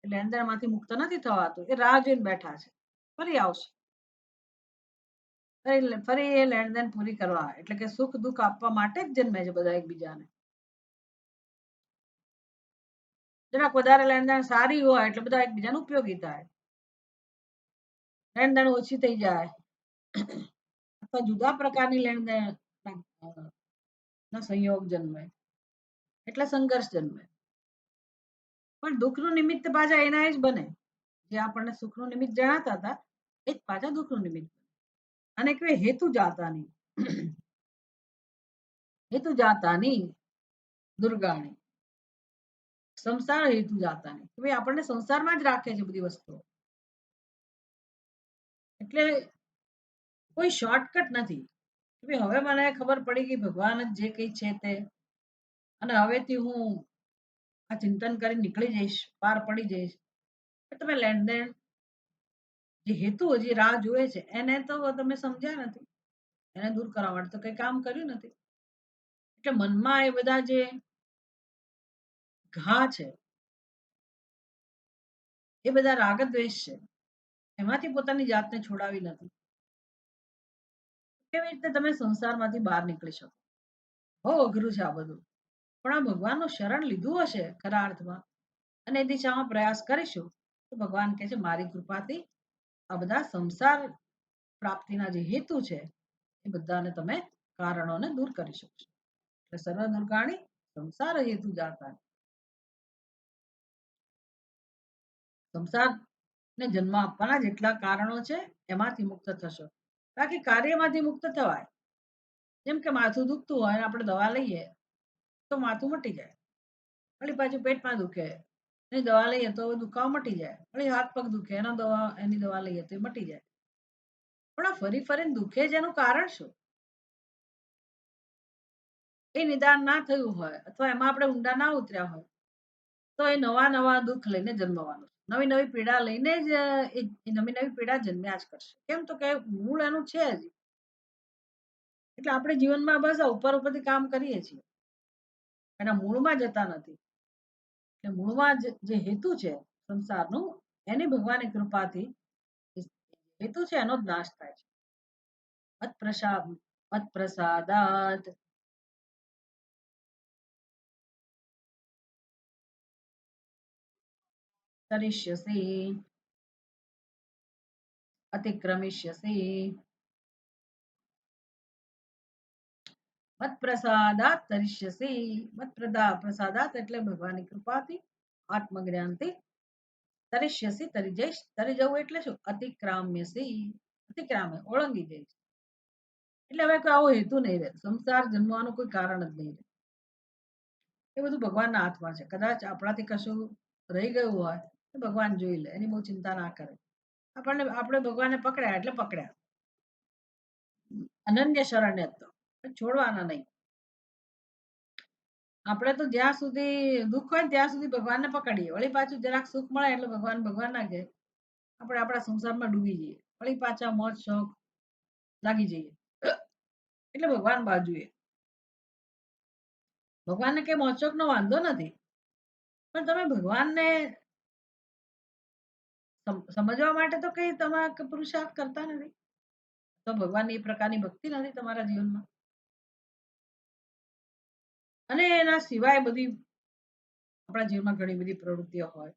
લેણદેણ માંથી મુક્ત નથી થવાતું, એ રાહ જોઈને બેઠા છે, ફરી આવશે. ફરી એ લેણદેણ પૂરી કરવા એટલે કે સુખ દુઃખ આપવા માટે જ જન્મે છે બધા એકબીજાને. જરાક વધારે લેણદેણ સારી હોય એટલે બધા એકબીજાને ઉપયોગી થાય. લેણદેણ ઓછી થઈ જાય અથવા જુદા પ્રકારની લેણદેણ ના સંયોગ જન્મે એટલે સંઘર્ષ જન્મે. પણ દુઃખનું નિમિત્ત પાછા એના જ બને જે આપણને સુખનું નિમિત્ત જણાતા હતા એ જ પાછા દુઃખનું નિમિત્ત. અને કહેવાય હેતુ જાતાની હેતુ જાતાની દુર્ગાણી સંસાર હેતુ જાતાની કે ભાઈ આપણને સંસારમાં જ રાખે છે બધી વસ્તુઓ. એટલે કોઈ શોર્ટકટ નથી. હવે મને ખબર પડી ગઈ ભગવાન જ જે કઈ છે તે અને હવેથી હું આ ચિંતન કરી નીકળી જઈશ પાર પડી જઈશ. તમે લેણદેણ જે હેતુ હજી રાહ જુએ છે એને તો તમે સમજ્યા નથી. એને દૂર કરવા માટે તો કઈ કામ કર્યું નથી. એટલે મનમાં એ બધા જે ઘા છે એ બધા રાગ દ્વેષ છે એમાંથી પોતાની જાતને છોડાવી નથી. કેવી રીતે તમે સંસારમાંથી બહાર નીકળી શકો? બહુ અઘરું છે આ બધું. પણ આ ભગવાનનું શરણ લીધું હશે ખરા અર્થમાં અને એ દિશામાં પ્રયાસ કરીશું તો ભગવાન કહે છે મારી કૃપાથી આ બધા સંસાર પ્રાપ્તિના જે હેતુ છે એ બધાને તમે કારણોને દૂર કરી શકશો. એટલે સર્વ દુર્ગાણી સંસાર હેતુ જાતા સંસારને જન્મ આપવાના જેટલા કારણો છે એમાંથી મુક્ત થશો. બાકી કાર્યમાંથી મુક્ત થવાય. જેમ કે માથું દુખતું હોય આપણે દવા લઈએ તો માથું મટી જાય. વળી પાછું પેટમાં દુખે એની દવા લઈએ તો દુખાવો મટી જાય. વળી હાથ પગ દુખે એની દવા લઈએ તો એ મટી જાય. પણ આ ફરી ફરીને દુખે છે એનું કારણ શું? એ નિદાન ના થયું હોય અથવા એમાં આપણે ઊંડા ના ઉતર્યા હોય તો એ નવા નવા દુઃખ લઈને જન્મવાનું. નવી નવી પીડા લઈને જ એ નવી નવી પીડા જન્મ્યા જ કરશે. કેમ તો કે મૂળ એનું છે જ. એટલે આપણે જીવનમાં બસ ઉપર ઉપરથી કામ કરીએ છીએ એના મૂળમાં જતા નથી. એટલે મૂળમાં જે હેતુ છે સંસારનું એની ભગવાનની કૃપાથી હેતુ છે એનો જ નાશ થાય છે. મત પ્રસાદાત તરિષ્યસી અતિક્રમિષ્યસી મત પ્રસાદાત તરિષ્યસી મત પ્રસાદાત એટલે ભગવાનની કૃપાથી આત્મજ્ઞાનથી તરિષ્યસી તરી જઈશ. તરી જવું એટલે શું? અતિક્રામ્યસી અતિક્રામે ઓળંગી જઈશ. એટલે હવે કોઈ આવો હેતુ નહીં રહે. સંસાર જન્મવાનું કોઈ કારણ જ નહીં રહે. એ બધું ભગવાનના હાથમાં છે. કદાચ આપણાથી કશું રહી ગયું હોય તો ભગવાન જોઈ લે. એની બહુ ચિંતા ના કરે. આપણે ભગવાનને પકડ્યા એટલે પકડ્યા. અનન્ય શરણ્ય તો છોડવાના નહીં. આપણે તો જ્યાં સુધી દુઃખ હોય ત્યાં સુધી ભગવાનને પકડીએ. વળી પાછું જરાક સુખ મળે એટલે ભગવાન ભગવાન ના કહે. આપણે આપણા સંસારમાં ડૂબી જઈએ. વળી પાછા મોજ શોખ લાગી જઈએ. એટલે ભગવાન બાજુએ. ભગવાનને કઈ મોજ શોખ નો વાંધો નથી. પણ તમે ભગવાનને સમજવા માટે તો કઈ તમે પુરુષાર્થ કરતા નથી. તો ભગવાનની એ પ્રકારની ભક્તિ નથી તમારા જીવનમાં. અને એના સિવાય બધી આપણા જીવનમાં ઘણી બધી પ્રવૃત્તિઓ હોય.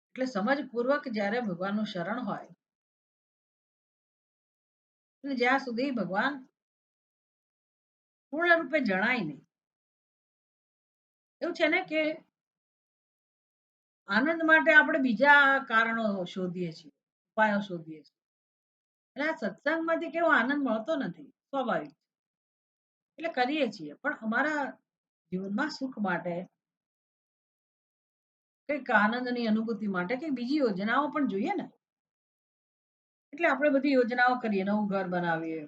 એટલે સમજપૂર્વક જ્યારે ભગવાનનું શરણ હોય અને જ્યાં સુધી ભગવાન પૂર્ણ રૂપે જણાય નહીં. એવું છે ને કે આનંદ માટે આપણે બીજા કારણો શોધીએ છીએ, ઉપાયો શોધીએ છીએ. એટલે આ સત્સંગમાંથી કેવો આનંદ મળતો નથી સ્વાભાવિક. એટલે કરીએ છીએ પણ અમારા જીવનમાં સુખ માટે કંઈક આનંદની અનુભૂતિ માટે કંઈક બીજી યોજનાઓ પણ જોઈએ ને. એટલે આપણે બધી યોજનાઓ કરીએ. નવું ઘર બનાવીએ,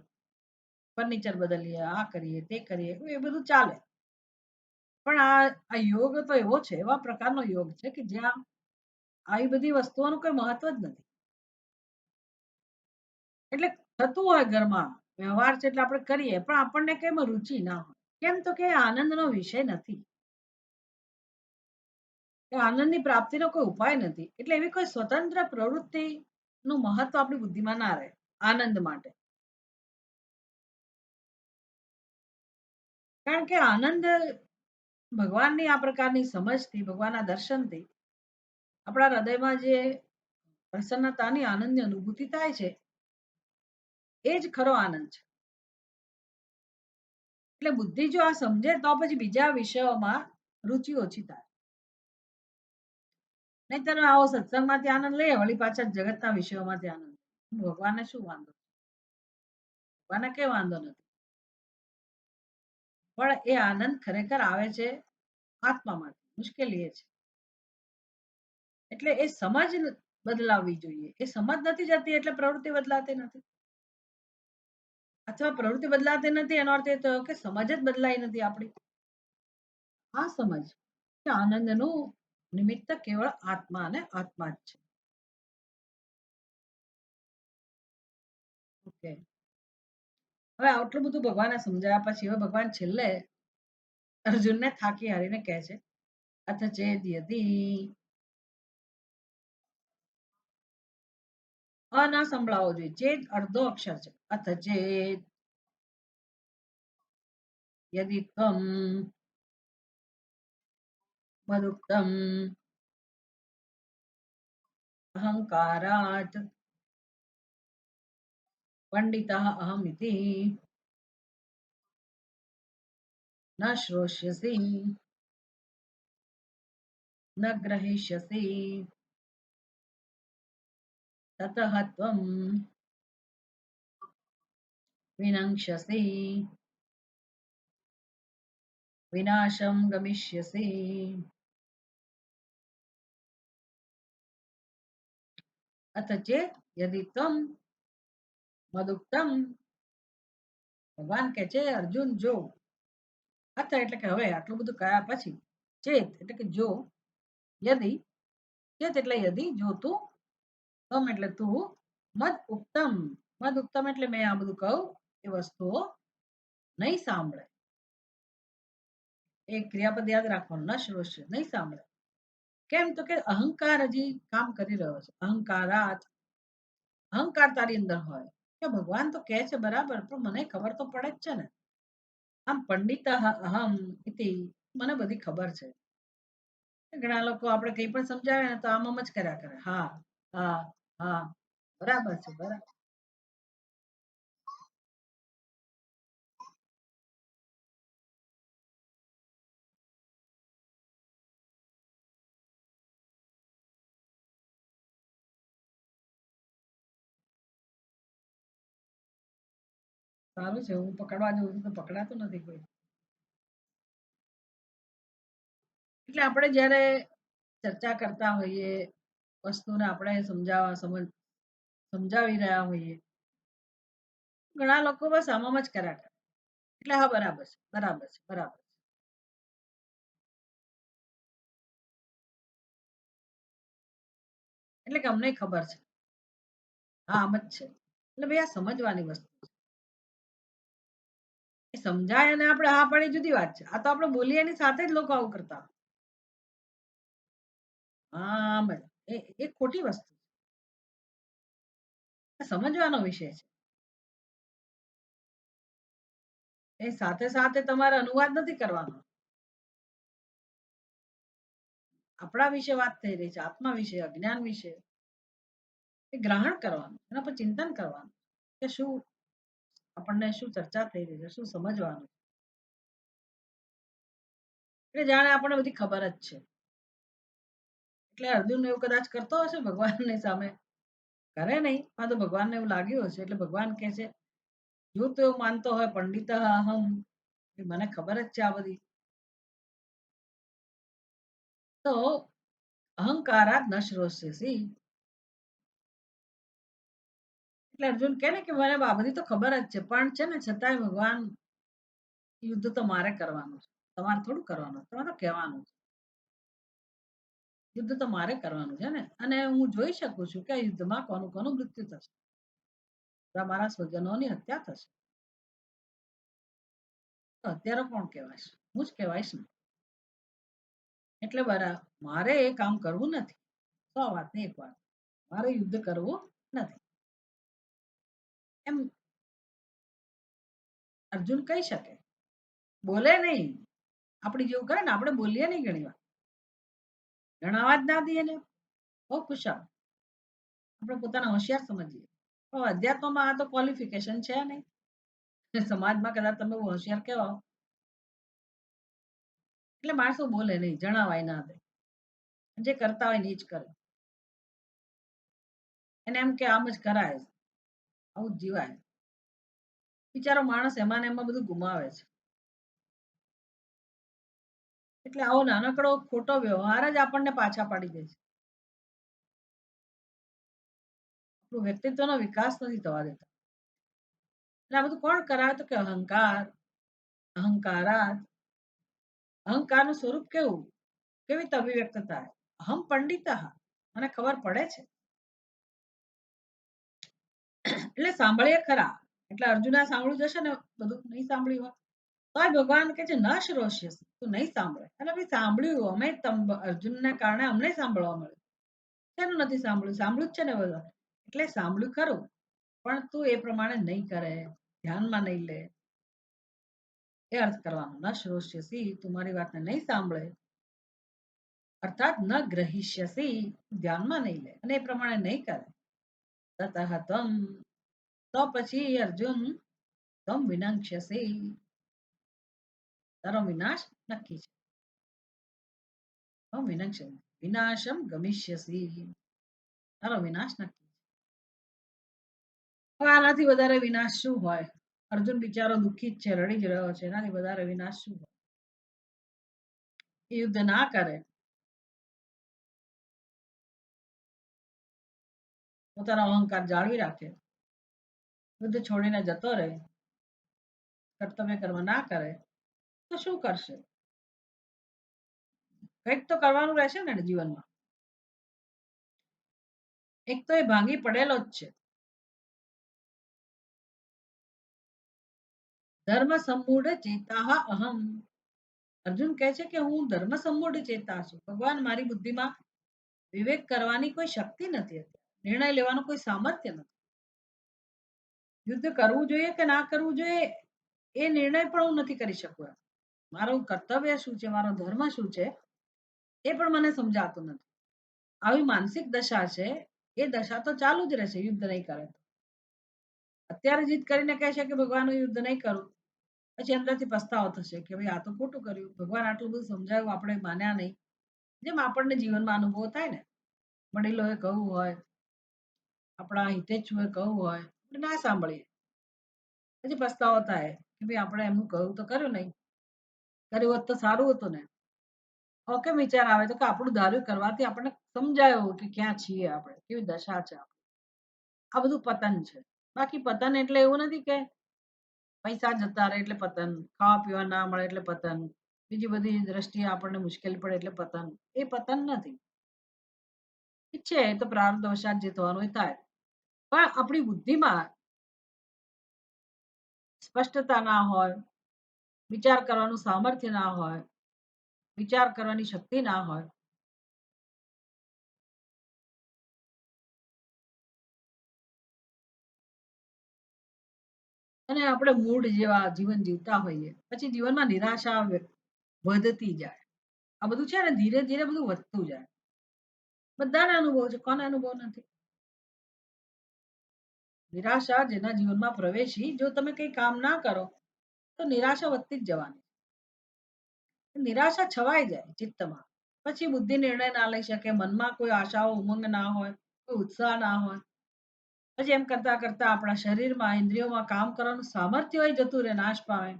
ફર્નિચર બદલીએ, આ કરીએ, તે કરીએ, એ બધું ચાલે. પણ આ યોગ તો એવો છે, એવા પ્રકારનો યોગ છે કે જ્યાં આવી બધી વસ્તુઓનું કોઈ મહત્વ જ નથી. એટલે થતું હોય ઘરમાં વ્યવહાર છે એટલે આપણે કરીએ પણ આપણને કેમ રુચિ ના હોય. કેમ તો કે આનંદનો વિષય નથી. એ આનંદની પ્રાપ્તિનો કોઈ ઉપાય નથી. એટલે એવી કોઈ સ્વતંત્ર પ્રવૃત્તિ નું મહત્વ આપણી બુદ્ધિમાં ના રહે આનંદ માટે. કારણ કે આનંદ ભગવાનની આ પ્રકારની સમજથી, ભગવાનના દર્શનથી આપણા હૃદયમાં જે પ્રસન્નતાની, આનંદની અનુભૂતિ થાય છે, એ જ ખરો આનંદ છે. એટલે બુદ્ધિ જો આ સમજે તો પછી બીજા વિષયોમાં રુચિ ઓછી થાય. નહીંતર આવો સત્સંગમાંથી આનંદ લઈએ, વળી પાછા જગતના વિષયોમાંથી આનંદ. ભગવાનને શું વાંધો? ભગવાનને કઈ વાંધો નથી. પણ એ આનંદ ખરેખર આવે છે આત્મામાંથી. મુશ્કેલી એ છે. એટલે એ સમજ બદલાવવી જોઈએ. એ સમજ નથી જતી એટલે પ્રવૃત્તિ બદલાતી નથી. અથવા પ્રવૃત્તિ બદલાતી નથી એનો અર્થ એ થયો કે સમજ જ બદલાઈ નથી આપણી. આ સમજ કે આનંદનું નિમિત્ત કેવળ આત્મા અને આત્મા જ છે. ઓકે. હવે આટલું બધું ભગવાને સમજાવ્યા પછી હવે ભગવાન છેલ્લે અર્જુનને થાકી હારીને કહે છે, અથ ચેદ યદી ના સંભળાવો જોઈએ. ચેદ અડધો અક્ષર છે. અથ ચેદ યદી ત્વમ મદુક્તમ અહંકારાત પંડિતઃ અહમિતિ ન શ્રોષ્યસી ન ગ્રહિષ્યસી તતઃ ત્વમ વિનંક્ષ્યસી વિનાશમ ગમિષ્યસી. અથ ચેત યદી ત્વમ મદુક્તમ, ભગવાન કહે છે અર્જુન જો, અથ એટલે કે હવે આટલું બધું કયા પછી, ચેત એટલે કે જો, યદી ચેત એટલે યદી જો તું, તમ એટલે તું, મદ ઉક્તમ, મદ ઉક્તમ એટલે મેં આ બધું કહું એ વસ્તુઓ નહીં સાંભળે. એ ક્રિયાપદ યાદ રાખવાનું, ન શ્રોષ્ય નહીં સાંભળે. કેમ તો કે અહંકાર હજી કામ કરી રહ્યો છે. અહંકારાત, અહંકાર તારી અંદર હોય કે ભગવાન તો કહે છે બરાબર, પણ મને ખબર તો પડે જ છે ને. આમ પંડિત અહમ ઇતિ, મને બધી ખબર છે. ઘણા લોકો આપણે કંઈ પણ સમજાવે ને તો આમ જ કર્યા કરે. હા હા હા બરાબર છે, બરાબર. સારું છે, હું પકડવા જઉં છું તો પકડાતું નથી કોઈ. એટલે આપણે જ્યારે ચર્ચા કરતા હોઈએ, વસ્તુને આપણે સમજાવી રહ્યા હોઈએ, ઘણા લોકો બસ આમ જ કર્યા કરે. એટલે હા બરાબર છે, બરાબર છે, બરાબર છે. એટલે કે અમને ખબર છે. હા આમ જ છે. એટલે ભાઈ આ સમજવાની વસ્તુ છે. એ સમજાય અને આપણે હા પાડી જુદી વાત છે. આ તો આપણે બોલીએ એની સાથે જ લોકો આવું કરતા. હા આમ જ. એ ખોટી વસ્તુ છે. સમજવાનો વિષય છે. એ સાથે સાથે તમારે અનુવાદ નથી કરવાનો. આપણા વિશે વાત થઈ રહી છે, આત્મા વિશે, અજ્ઞાન વિશે. એ ગ્રહણ કરવાનું, એના પર ચિંતન કરવાનું કે શું આપણને શું ચર્ચા થઈ રહી છે, શું સમજવાનું. એટલે જાણે આપણને બધી ખબર જ છે. એટલે અર્જુન એવું કદાચ કરતો હશે ભગવાનની સામે, કરે નહીં આ તો ભગવાનને એવું લાગ્યું હશે. એટલે ભગવાન કહે છે જો તો એવું માનતો હોય પંડિત અહમ, મને ખબર જ છે આ બધી, તો અહંકારાત ન શ્રોષ્યસી. એટલે અર્જુન કહે ને કે મને આ બધી તો ખબર જ છે, પણ છે ને છતાંય ભગવાન યુદ્ધ તો મારે કરવાનું છે, તમારે થોડું કરવાનું, તમારે તો કહેવાનું છે. યુદ્ધ તો મારે કરવાનું છે ને, અને હું જોઈ શકું છું કે આ યુદ્ધમાં કોનું કોનું મૃત્યુ થશે. મારા સ્વજનોની હત્યા થશે. તો અત્યારે કોણ કહેવાય? હું જ કહેવાઈશ ને. એટલે મારે એ કામ કરવું નથી. સો વાત ને એક વાત, મારે યુદ્ધ કરવું નથી. એમ અર્જુન કહી શકે, બોલે નહીં. આપણી જેવું કરે ને આપણે બોલીએ નહીં ઘણી વાર. જણાવવા જ ના દઈએ ને બહુ ખુશાલ. આપણે પોતાના હોશિયાર સમજીએ. પણ અધ્યાત્મમાં આ તો ક્વોલિફિકેશન છે નહીં. સમાજમાં કદાચ તમે બહુ હોશિયાર કહેવાઓ એટલે માણસો બોલે નહીં, જણાવાય ના દે. જે કરતા હોય ને એ જ કરે. એને એમ કે આમ જ કરાય, આવું જ જીવાય. બિચારો માણસ એમાં ને એમાં બધું ગુમાવે છે. એટલે આવો નાનકડો ખોટો વ્યવહાર જ આપણને પાછા પાડી દે છે. આપણું વ્યક્તિત્વનો વિકાસ નથી થવા દેતા. એટલે આ બધું કોણ કરાવે તો કે અહંકાર, અહંકારાત. અહંકારનું સ્વરૂપ કેવું? કેવી રીતે અભિવ્યક્ત થાય? અહમ પંડિત, મને ખબર પડે છે. એટલે સાંભળીએ ખરા. એટલે અર્જુને સાંભળ્યું જશે ને બધું નહીં સાંભળ્યું હોય તોય ભગવાન કે છે ન શ્રોષ્ય તું નહીં સાંભળે. એટલે ભાઈ સાંભળ્યું અમે અર્જુનને કારણે અમને સાંભળવા મળ્યું. શેનું નથી સાંભળ્યું? સાંભળ્યું જ છે ને બધા. એટલે સાંભળ્યું ખરું પણ તું એ પ્રમાણે નહીં કરે, ધ્યાનમાં નહીં લે. એ અર્થ કરવાનો ન શ્રોષ્યસી, તું મારી વાતને નહીં સાંભળે અર્થાત ન ગ્રહિષ્યસી, ધ્યાનમાં નહીં લે અને એ પ્રમાણે નહીં કરે. તતઃ તમ, તો પછી અર્જુન તમ વિનંક્ષ્યસી, તારો વિનાશ નક્કી છે. તમ વિનંક્ષ્ય, વિનાશમ ગમિષ્યસી, તારો વિનાશ નક્કી. હવે આનાથી વધારે વિનાશ શું હોય? અર્જુન બિચારો દુઃખી જ છે, રડી જ રહ્યો છે. એનાથી વધારે વિનાશ શું હોય? એ યુદ્ધ ના કરે, પોતાનો અહંકાર જાળવી રાખે, યુદ્ધ છોડીને જતો રહે, કર્તવ્ય કર્મ ના કરે તો શું કરશે? કંઈક તો કરવાનું રહેશે ને જીવનમાં. એક તો એ ભાંગી પડેલો જ છે. ધર્મ સમૂઢ ચેતા અહમ. અર્જુન કહે છે કે હું ધર્મ સમૂઢ ચેતા છું. ભગવાન મારી બુદ્ધિમાં વિવેક કરવાની કોઈ શક્તિ નથી, નિર્ણય લેવાનું કોઈ સામર્થ્ય નથી. યુદ્ધ કરવું જોઈએ કે ના કરવું જોઈએ એ નિર્ણય પણ હું નથી કરી શકું. મારું કર્તવ્ય શું છે, મારો ધર્મ શું છે એ પણ મને સમજાતું નથી. આવી માનસિક દશા છે. એ દશા તો ચાલુ જ રહેશે યુદ્ધ નહીં કરે. અત્યારે જીત કરીને કહે છે કે ભગવાન હું યુદ્ધ નહીં કરું, પછી અંદરથી પસ્તાવો થશે કે ભાઈ આ તો ખોટું કર્યું, ભગવાન આટલું બધું સમજાવ્યું આપણે માન્યા નહીં. જેમ આપણને જીવનમાં અનુભવ થાય ને, વડીલોએ કહ્યું હોય, આપણા હિતેચ્છુએ કહ્યું હોય, આપણે ના સાંભળીએ, પછી પસ્તાવો થાય કે ભાઈ આપણે એમનું કહ્યું તો કર્યું નહીં, કર્યું હોત તો સારું હતું ને. ઓકે, વિચાર આવે તો કે આપણું ધાર્યું કરવાથી આપણને સમજાયું કે ક્યાં છીએ આપણે, કેવી દશા છે. આ બધું પતન છે. બાકી પતન એટલે એવું નથી કે પૈસા જતા રહે એટલે પતન, ખાવા પીવા ના મળે એટલે પતન, બીજી બધી દ્રષ્ટિએ આપણને મુશ્કેલી પડે એટલે પતન. એ પતન નથી. ઠીક છે, એ તો પ્રારબ્ધવશાત જે થવાનું એ થાય. પણ આપણી બુદ્ધિમાં સ્પષ્ટતા ના હોય, વિચાર કરવાનું સામર્થ્ય ના હોય, વિચાર કરવાની શક્તિ ના હોય, અને આપણે મૂળ જેવા જીવન જીવતા હોઈએ પછી જીવનમાં નિરાશા વધતી જાય. આ બધું છે ને ધીરે ધીરે બધું વધતું જાય. બધાને અનુભવ છે, કોને અનુભવ નથી? નિરાશા જેના જીવનમાં પ્રવેશી, જો તમે કઈ કામ ના કરો તો નિરાશા વધતી જ જવાની. નિરાશા છવાઈ જાય ચિત્તમાં. પછી બુદ્ધિ નિર્ણય ના લઈ શકે, મનમાં કોઈ આશાઓ ઉમંગ ના હોય, કોઈ ઉત્સાહ ના હોય. પછી એમ કરતા કરતા આપણા શરીરમાં ઇન્દ્રિયોમાં કામ કરવાનું સામર્થ્ય હોય જતું રહે, નાશ પામે.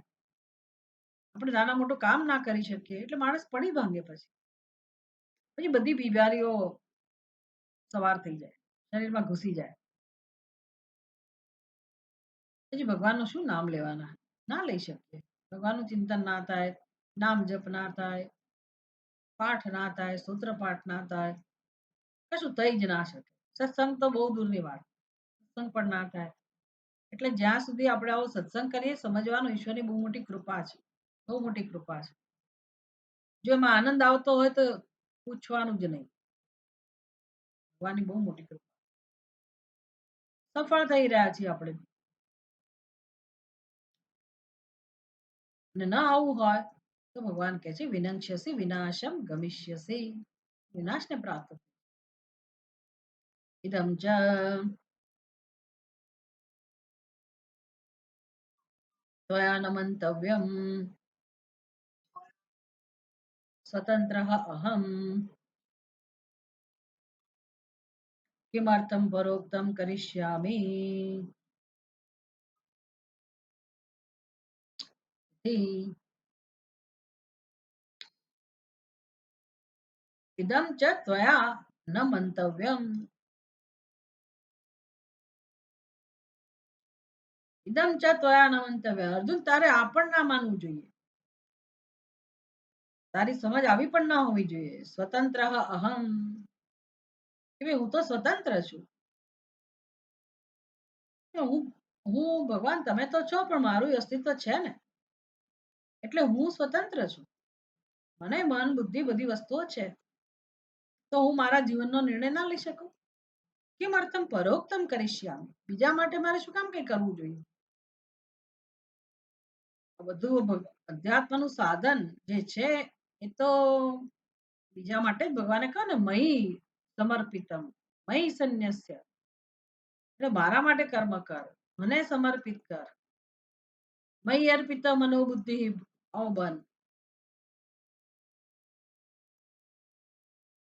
આપણે નાના મોટું કામ ના કરી શકીએ એટલે માણસ પડી ભાંગે. પછી બધી બીમારીઓ સવાર થઈ જાય, શરીરમાં ઘૂસી જાય. પછી ભગવાનનું શું નામ લેવાના? ના લઈ શકીએ. ભગવાનનું ચિંતન ના થાય, નામ જપ ના થાય, પાઠ ના થાય, સૂત્ર પાઠ ના થાય, કશું થઈ જ ના શકે. સત્સંગ તો બહુ દૂરની વાત, સત્સંગ પણ ના થાય. એટલે જ્યાં સુધી આપણે આવો સત્સંગ કરીએ, સમજવાનું ઈશ્વરની બહુ મોટી કૃપા છે. બહુ મોટી કૃપા છે. જો એમાં આનંદ આવતો હોય તો પૂછવાનું જ નહીં. ભગવાનની બહુ મોટી કૃપા. સફળ થઈ રહ્યા છીએ આપણે. અને ન આવું હોય તો ભગવાન કહે છે વિનંક્ષ્યસી વિનાશમ ગમિષ્યસી. વિનાશને પ્રાપ્ત ઇદમ ચ ત્વયા ન મંતવ્યમ સ્વતંત્ર અહમ કિમર્થમ પરોક્તમ કરિષ્યામી. ઇદમ ચ ત્વયા ન મંતવ્યમ. ઇદમ ચ ત્વયા ન મંતવ્ય. અર્જુન તારે આ પણ ના માનવું જોઈએ. તારી સમજ આવી પણ ના હોવી જોઈએ. સ્વતંત્ર અહમ, કે ભાઈ હું તો સ્વતંત્ર છું. હું હું ભગવાન તમે તો છો પણ મારું અસ્તિત્વ છે ને, એટલે હું સ્વતંત્ર છું. મને મન બુદ્ધિ બધી વસ્તુઓ છે, તો હું મારા જીવનનો નિર્ણય ના લઈ શકું? કેમ અર્થમ પરોક્તમ કરીશ્યામ. બીજા માટે મારે શું કામ કઈ કરવું જોઈએ? આ બધું અધ્યાત્મનું સાધન જે છે એ તો બીજા માટે જ ભગવાને કહ્યું ને મહી સમર્પિતમ, મહી સંન્યસ્ય. એટલે મારા માટે કર્મ કર, મને સમર્પિત કર. મયી અર્પિત મનોબુદ્ધિ બન.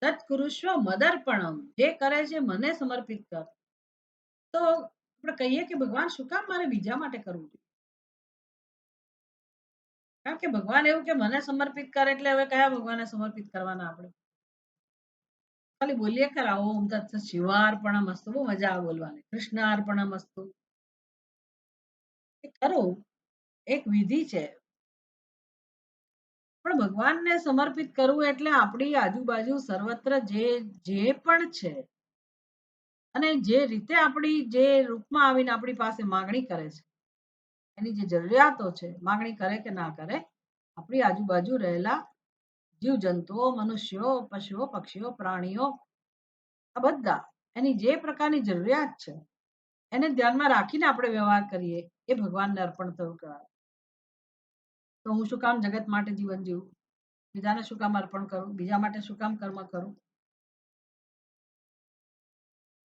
તત્કુરુષ્વ મદર્પણમ. જે કરે છે મને સમર્પિત કર. તો આપણે કહીએ કે ભગવાન શું કામ મારે બીજા માટે કરવું જોઈએ? કારણ કે ભગવાન એવું કે મને સમર્પિત કરે એટલે હવે કયા ભગવાનને સમર્પિત કરવાના આપણે? ખાલી બોલીએ ખરા ઓમ તત્સત શિવાર્પણમ અસ્તુ. બહુ મજા આવે બોલવાની. કૃષ્ણાર્પણમ અસ્તુ. એ ખરું એક વિધિ છે, પણ ભગવાનને સમર્પિત કરવું એટલે આપણી આજુબાજુ સર્વત્ર જે જે પણ છે અને જે રીતે આપણી જે રૂપમાં આવીને આપણી પાસે માંગણી કરે છે, એની જે જરૂરિયાતો છે, માંગણી કરે કે ના કરે, આપણી આજુબાજુ રહેલા જીવજંતુઓ, મનુષ્યો, પશુઓ, પક્ષીઓ, પ્રાણીઓ, આ બધા એની જે પ્રકારની જરૂરિયાત છે એને ધ્યાનમાં રાખીને આપણે વ્યવહાર કરીએ એ ભગવાનને અર્પણ થયું કહેવાય. તો હું શું કામ જગત માટે જીવન જીવું? બીજાને શું કામ અર્પણ કરું? બીજા માટે શું કામ કર્મ કરું?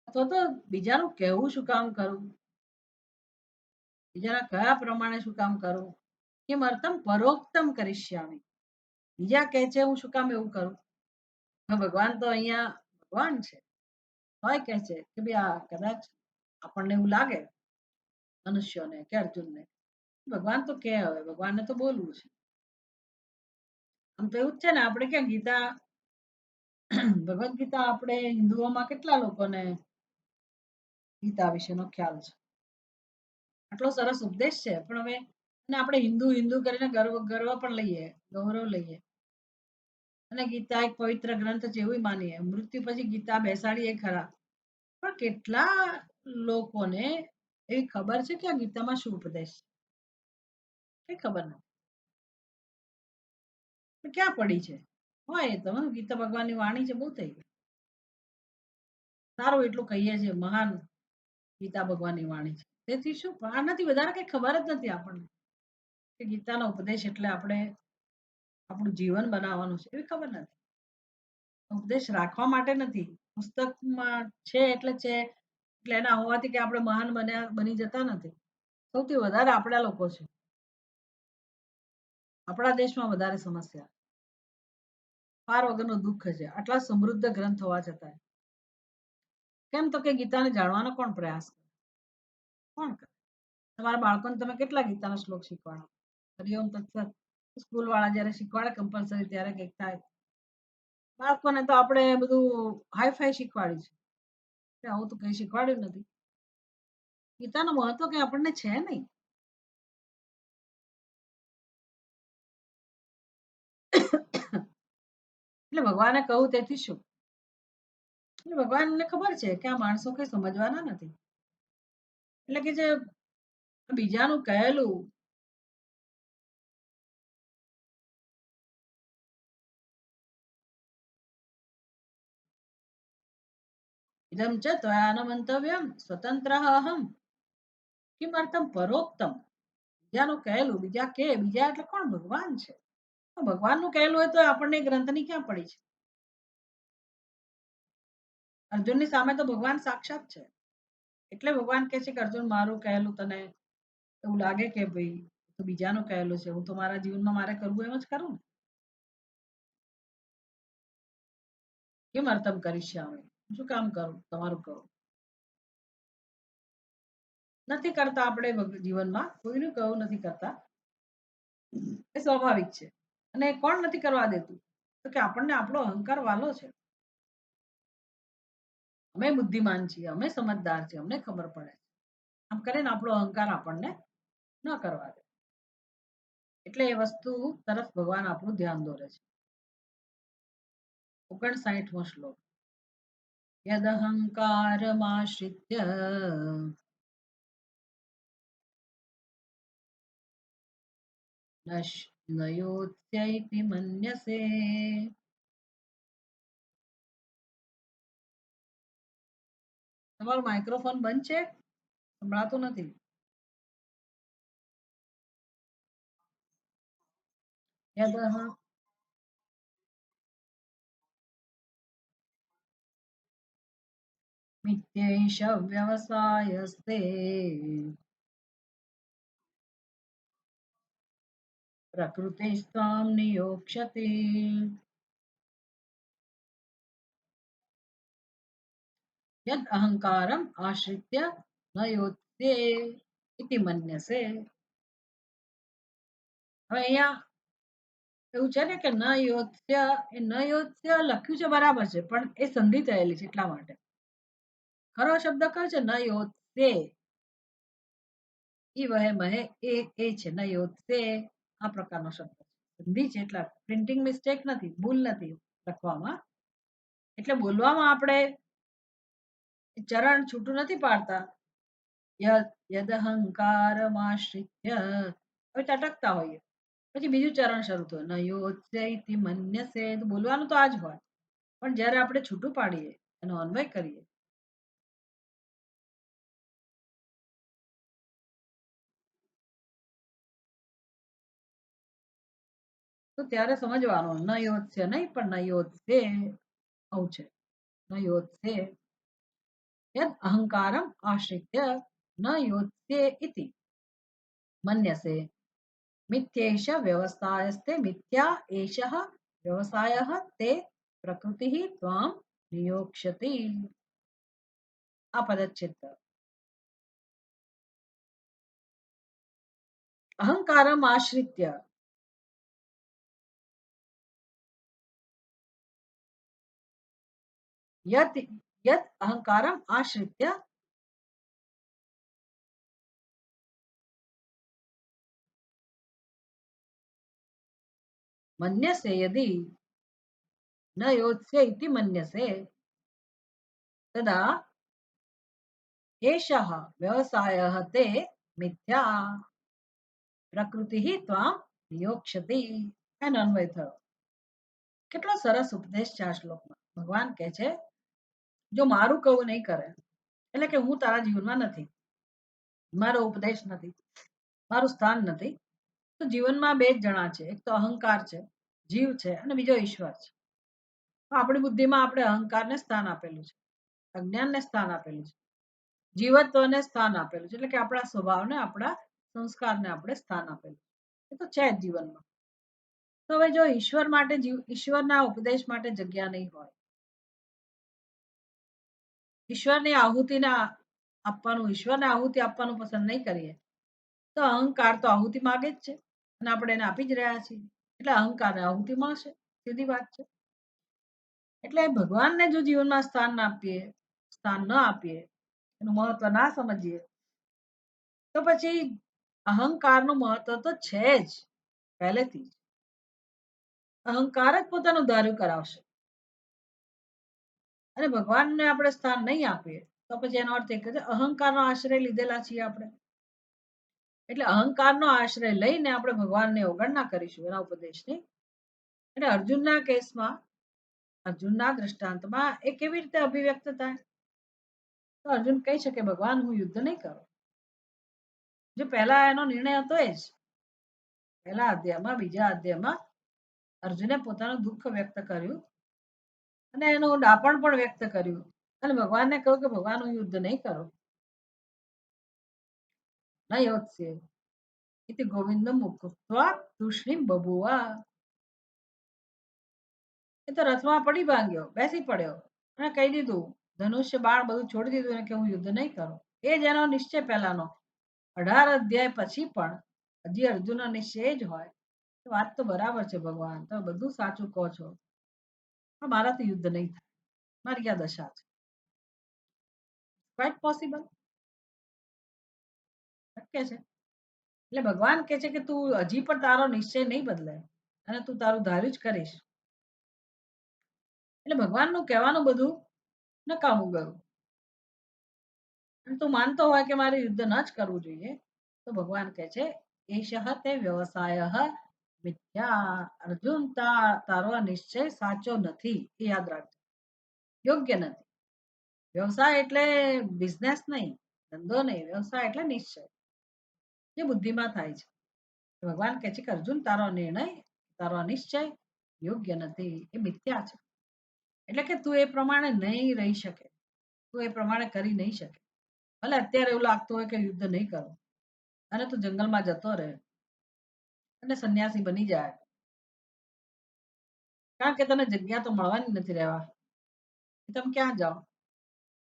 અથવા તો બીજાનું કહેવું શું કામ કરું? બીજાના કયા પ્રમાણે શું કામ કરું? કેમ અર્થમ પરોક્તમ કરીશ્યામી. બીજા કહે છે હું શું કામ એવું કરું? ભગવાન તો અહીંયા ભગવાન છે, હોય કહે છે કે ભાઈ આ કદાચ આપણને એવું લાગે મનુષ્યોને કે અર્જુનને, ભગવાન તો કે હવે ભગવાનને તો બોલવું છે. આમ તો એવું જ છે ને, આપણે ક્યાં ગીતા ભગવદ્ ગીતા આપણે હિન્દુઓમાં કેટલા લોકોને ગીતા વિશેનો ખ્યાલ છે? આટલો સરસ ઉપદેશ છે, પણ હવે અને આપણે હિન્દુ હિન્દુ કરીને ગર્વ ગર્વ પણ લઈએ, ગૌરવ લઈએ. અને ગીતા એક પવિત્ર ગ્રંથ છે એવું માનીએ. મૃત્યુ પછી ગીતા બેસાડીએ ખરા, પણ કેટલા લોકોને એવી ખબર છે કે આ ગીતામાં શું ઉપદેશ છે? કઈ ખબર નથી. ક્યાં પડી છે? હોય એ તો ગીતા ભગવાનની વાણી છે, બહુ થઈ ગઈ. સારું એટલું કહીએ છીએ મહાન ગીતા ભગવાનની વાણી છે. તેથી શું આનાથી વધારે કઈ ખબર જ નથી આપણને કે ગીતાનો ઉપદેશ એટલે આપણે આપણું જીવન બનાવવાનું છે એવી ખબર નથી. ઉપદેશ રાખવા માટે નથી, પુસ્તકમાં છે એટલે છે, એટલે એના હોવાથી કે આપણે મહાન બની જતા નથી. સૌથી વધારે આપણા લોકો છે. આપણા દેશમાં વધારે સમસ્યા, પાર વગરનું દુઃખ છે આટલા સમૃદ્ધ ગ્રંથ હોવા છતાં. કેમ તો કે ગીતાને જાણવાનો કોણ પ્રયાસ કરે? કોણ કરે? તમારા બાળકોને તમે કેટલા ગીતાનો શ્લોક શીખવાડો? હરિઓમ તત્સત સ્કૂલ વાળા જયારે શીખવાડે કમ્પલસરી ત્યારે કંઈક થાય. બાળકોને તો આપણે બધું હાઈ ફાઈ શીખવાડ્યું છે, આવું તો કઈ શીખવાડ્યું નથી. ગીતાનું મહત્વ કઈ આપણને છે નહીં. એટલે ભગવાને કહું તેથી શું? એટલે ભગવાનને ખબર છે કે આ માણસો કઈ સમજવાના નથી. એટલે કે જે બીજાનું કહેલું इदं च त्वया न मंतव्यम સ્વતંત્રઃ અહમ કિમર્થમ પરોક્તમ. બીજાનું કહેલું બીજા કે બીજા એટલે કોણ? ભગવાન છે. તો ભગવાનનું કહેલું હોય તો આપણને એ ગ્રંથની ક્યાં પડી છે? અર્જુનની સામે તો ભગવાન સાક્ષાત છે. એટલે ભગવાન કહે છે કે અર્જુન મારું કહેલું તને એવું લાગે કે ભાઈ તો બીજાનું કહેલું છે, હું તો મારા જીવનમાં મારે કરવું એમ જ કરું ને. કેમ અર્થમ કરીશ્યામે? શું કામ કરું તમારું કરું? નથી કરતા આપણે જીવનમાં કોઈનું કહું નથી કરતા. એ સ્વાભાવિક છે. અને કોણ નથી કરવા દેતું? તો કે આપણને આપણો અહંકાર વાલો છે. અમે બુદ્ધિમાન છીએ, અમે સમજદાર છીએ, અમને ખબર પડે. આમ કરીને આપણો અહંકાર આપણને ન કરવા દે. એટલે એ વસ્તુ તરફ ભગવાન આપણું ધ્યાન દોરે છે. 59મો શ્લોક. યદહંકારમાશ્રિત્ય નયોત્સ્યૈતિ મન્યસે. તમારું માઇક્રોફોન બંધ છે, સંભળાતું નથી. યદહ મિત્યૈષ વ્યવસાયસ્તે પ્રકૃતિસ્ત્વાં નિયોક્ષ્યતિ. યદ અહંકારમ આશ્રિત્ય ન યોત્સ્યે ઇતિ મન્યસે. હવે અહીંયા એવું છે ને કે ન યોત્સ્ય, એ ન યોત્સ્ય લખ્યું છે બરાબર છે, પણ એ સંધિ થયેલી છે એટલા માટે. ખરો શબ્દ કયો છે? ન યોત્સ્યે. ઈ વહે મહે એ છે ન યોત્સ્યે. આ પ્રકારનો શબ્દ સંધિ છે, એટલા પ્રિન્ટિંગ મિસ્ટેક નથી, ભૂલ નથી લખવામાં. એટલે બોલવામાં આપણે ચરણ છૂટું નથી પાડતા. યદહંકારમાશ્રિત્ય હવે ટટકતા હોઈએ, પછી બીજું ચરણ શરૂ થયું નયોત્સ્યૈતિ મન્યસે. તો બોલવાનું તો આ જ હોય, પણ જ્યારે આપણે છૂટું પાડીએ, એનો અન્વય કરીએ, તો ત્યારે સમજવાનું ન યોત્સ્ય નહીં પણ ન યોત્સે આવું છે. ન યોત્સે યદ અહંકારમ આશ્રિત્ય ન યોત્સે ઇતિ મન્યસે મિથ્યેષ વ્યવસાયસ્તે. મિથ્યા એષः વ્યવસાયः તે પ્રકૃતિः ત્વામ નિયોક્ષ્યતિ. આ પદચ્છેદ. અહંકારમ આશ્રિત્ય यत् यत् अहंकारम आश्रित्य मन्यसे यदि न योत्स्य इति मन्यसे तदा एषः व्यवसायः ते मिथ्या प्रकृति त्वाम नियोक्ष्यति. એનો અન્વય થયો. કેટલો સરસ ઉપદેશ છે આ શ્લોકમાં. ભગવાન કહે છે જો મારું કહું નહીં કરે, એટલે કે હું તારા જીવનમાં નથી, મારો ઉપદેશ નથી, મારું સ્થાન નથી, તો જીવનમાં બે જ જણા છે. એક તો અહંકાર છે, જીવ છે, અને બીજો ઈશ્વર છે. આપણી બુદ્ધિમાં આપણે અહંકારને સ્થાન આપેલું છે, અજ્ઞાનને સ્થાન આપેલું છે, જીવત્વને સ્થાન આપેલું છે, એટલે કે આપણા સ્વભાવને, આપણા સંસ્કારને આપણે સ્થાન આપેલું. એ તો છે જ જીવનમાં. તો હવે જો ઈશ્વર માટે ઈશ્વરના ઉપદેશ માટે જગ્યા નહીં હોય, ઈશ્વરની આહુતિના આપવાનું, ઈશ્વરને આહુતિ આપવાનું પસંદ નહીં કરીએ, તો અહંકાર તો આહુતિ માગે જ છે, અને આપણે એને આપી જ રહ્યા છીએ. એટલે અહંકારને આહુતિ મળશે, સીધી વાત છે. એટલે ભગવાનને જો જીવનમાં સ્થાન ના આપીએ, સ્થાન ન આપીએ, એનું મહત્વ ના સમજીએ, તો પછી અહંકારનું મહત્વ તો છે જ પહેલેથી. અહંકાર જ પોતાનું ધાર્યું કરાવશે. અને ભગવાનને આપણે સ્થાન નહીં આપીએ, તો પછી એનો અર્થ એ કે અહંકારનો આશ્રય લીધેલા છીએ આપણે. એટલે અહંકારનો આશ્રય લઈને આપણે ભગવાનને અવગણના કરીશું એના ઉપદેશની. એટલે અર્જુનના કેસમાં, અર્જુનના દ્રષ્ટાંતમાં એ કેવી રીતે અભિવ્યક્ત થાય? તો અર્જુન કહી શકે ભગવાન હું યુદ્ધ નહીં કરું. જે પહેલા એનો નિર્ણય હતો એ જ પહેલા અધ્યાયમાં બીજા અધ્યાયમાં અર્જુને પોતાનું દુઃખ વ્યક્ત કર્યું અને એનું ડાપણ પણ વ્યક્ત કર્યું અને ભગવાનને કહ્યું કે ભગવાન હું યુદ્ધ નહીં કરું. ન યોત્સ્ય ઇતિ ગોવિંદમ મુકુત્વા તૂષ્ણીમ બભુવા. એ તો રથમાં પડી ભાંગ્યો, બેસી પડ્યો અને કહી દીધું ધનુષ્ય બાણ બધું છોડી દીધું અને કે હું યુદ્ધ નહીં કરું. એ જ એનો નિશ્ચય પહેલાનો 18 અધ્યાય પછી પણ હજી અર્જુનનો નિશ્ચય જ હોય. વાત તો બરાબર છે ભગવાન, તમે બધું સાચું કહો છો, પણ મારાથી યુદ્ધ નહીં થાય, મારી આ દશા છે. ક્વાઇટ પોસિબલ, શક્ય છે. એટલે ભગવાન કહે છે કે તું હજી પણ તારો નિશ્ચય નહીં બદલે અને તું તારું ધાર્યું જ કરીશ. એટલે ભગવાનનું કહેવાનું બધું નકામું ગયું અને તું માનતો હોય કે મારે યુદ્ધ ન જ કરવું જોઈએ તો ભગવાન કહે છે એષ તે વ્યવસાય મિથ્યા. અર્જુન તારો આ નિશ્ચય સાચો નથી, એ યાદ રાખજો, યોગ્ય નથી. વ્યવસાય એટલે બિઝનેસ નહીં, ધંધો નહીં, વ્યવસાય એટલે નિશ્ચય જે બુદ્ધિમાં થાય છે. ભગવાન કહે છે કે અર્જુન તારો નિર્ણય, તારો નિશ્ચય યોગ્ય નથી, એ મિથ્યા છે. એટલે કે તું એ પ્રમાણે નહીં રહી શકે, તું એ પ્રમાણે કરી નહીં શકે. ભલે અત્યારે એવું લાગતું હોય કે યુદ્ધ નહીં કરું અને તું જંગલમાં જતો રહે અને સંન્યાસી બની જાય, કારણ કે તને જગ્યા તો મળવાની નથી રહેવા. તમે ક્યાં જાઓ?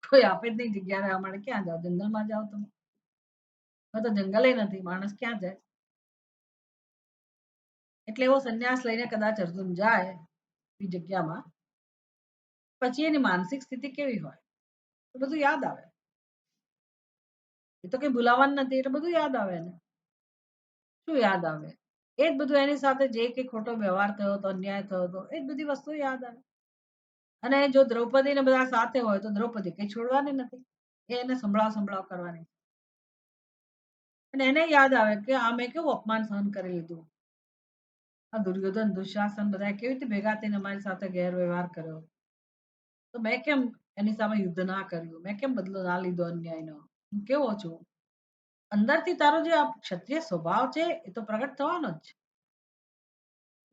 કોઈ આપે જ નહીં જગ્યા રહેવા માટે, ક્યાં જાઓ? જંગલમાં જાઓ તમે? તો જંગલે નથી, માણસ ક્યાં જાય? એટલે એવો સંન્યાસ લઈને કદાચ અર્જુન જાય એ જગ્યામાં, પછી એની માનસિક સ્થિતિ કેવી હોય તો બધું યાદ આવે. એ તો કઈ ભૂલાવાનું નથી એટલે બધું યાદ આવે ને. શું યાદ આવે? એ જ બધું એની સાથે જે કઈ ખોટો વ્યવહાર થયો હતો, અન્યાય થયો હતો, એ જ બધી વસ્તુ યાદ આવે. અને જો દ્રૌપદી ને બધા સાથે હોય તો દ્રૌપદી કઈ છોડવાની નથી, એને સંભળાવ કરવાની. અને એને યાદ આવે કે આ મેં કેવું અપમાન સહન કરી લીધું, આ દુર્યોધન દુશાસન બધા કેવી રીતે ભેગા થઈને અમારી સાથે ગેરવ્યવહાર કર્યો, તો મેં કેમ એની સામે યુદ્ધ ના કર્યું, મેં કેમ બદલો ના લીધો અન્યાયનો, હું કેવો છું. અંદરથી તારો જે આ ક્ષત્રિય સ્વભાવ છે એ તો પ્રગટ થવાનો જ છે.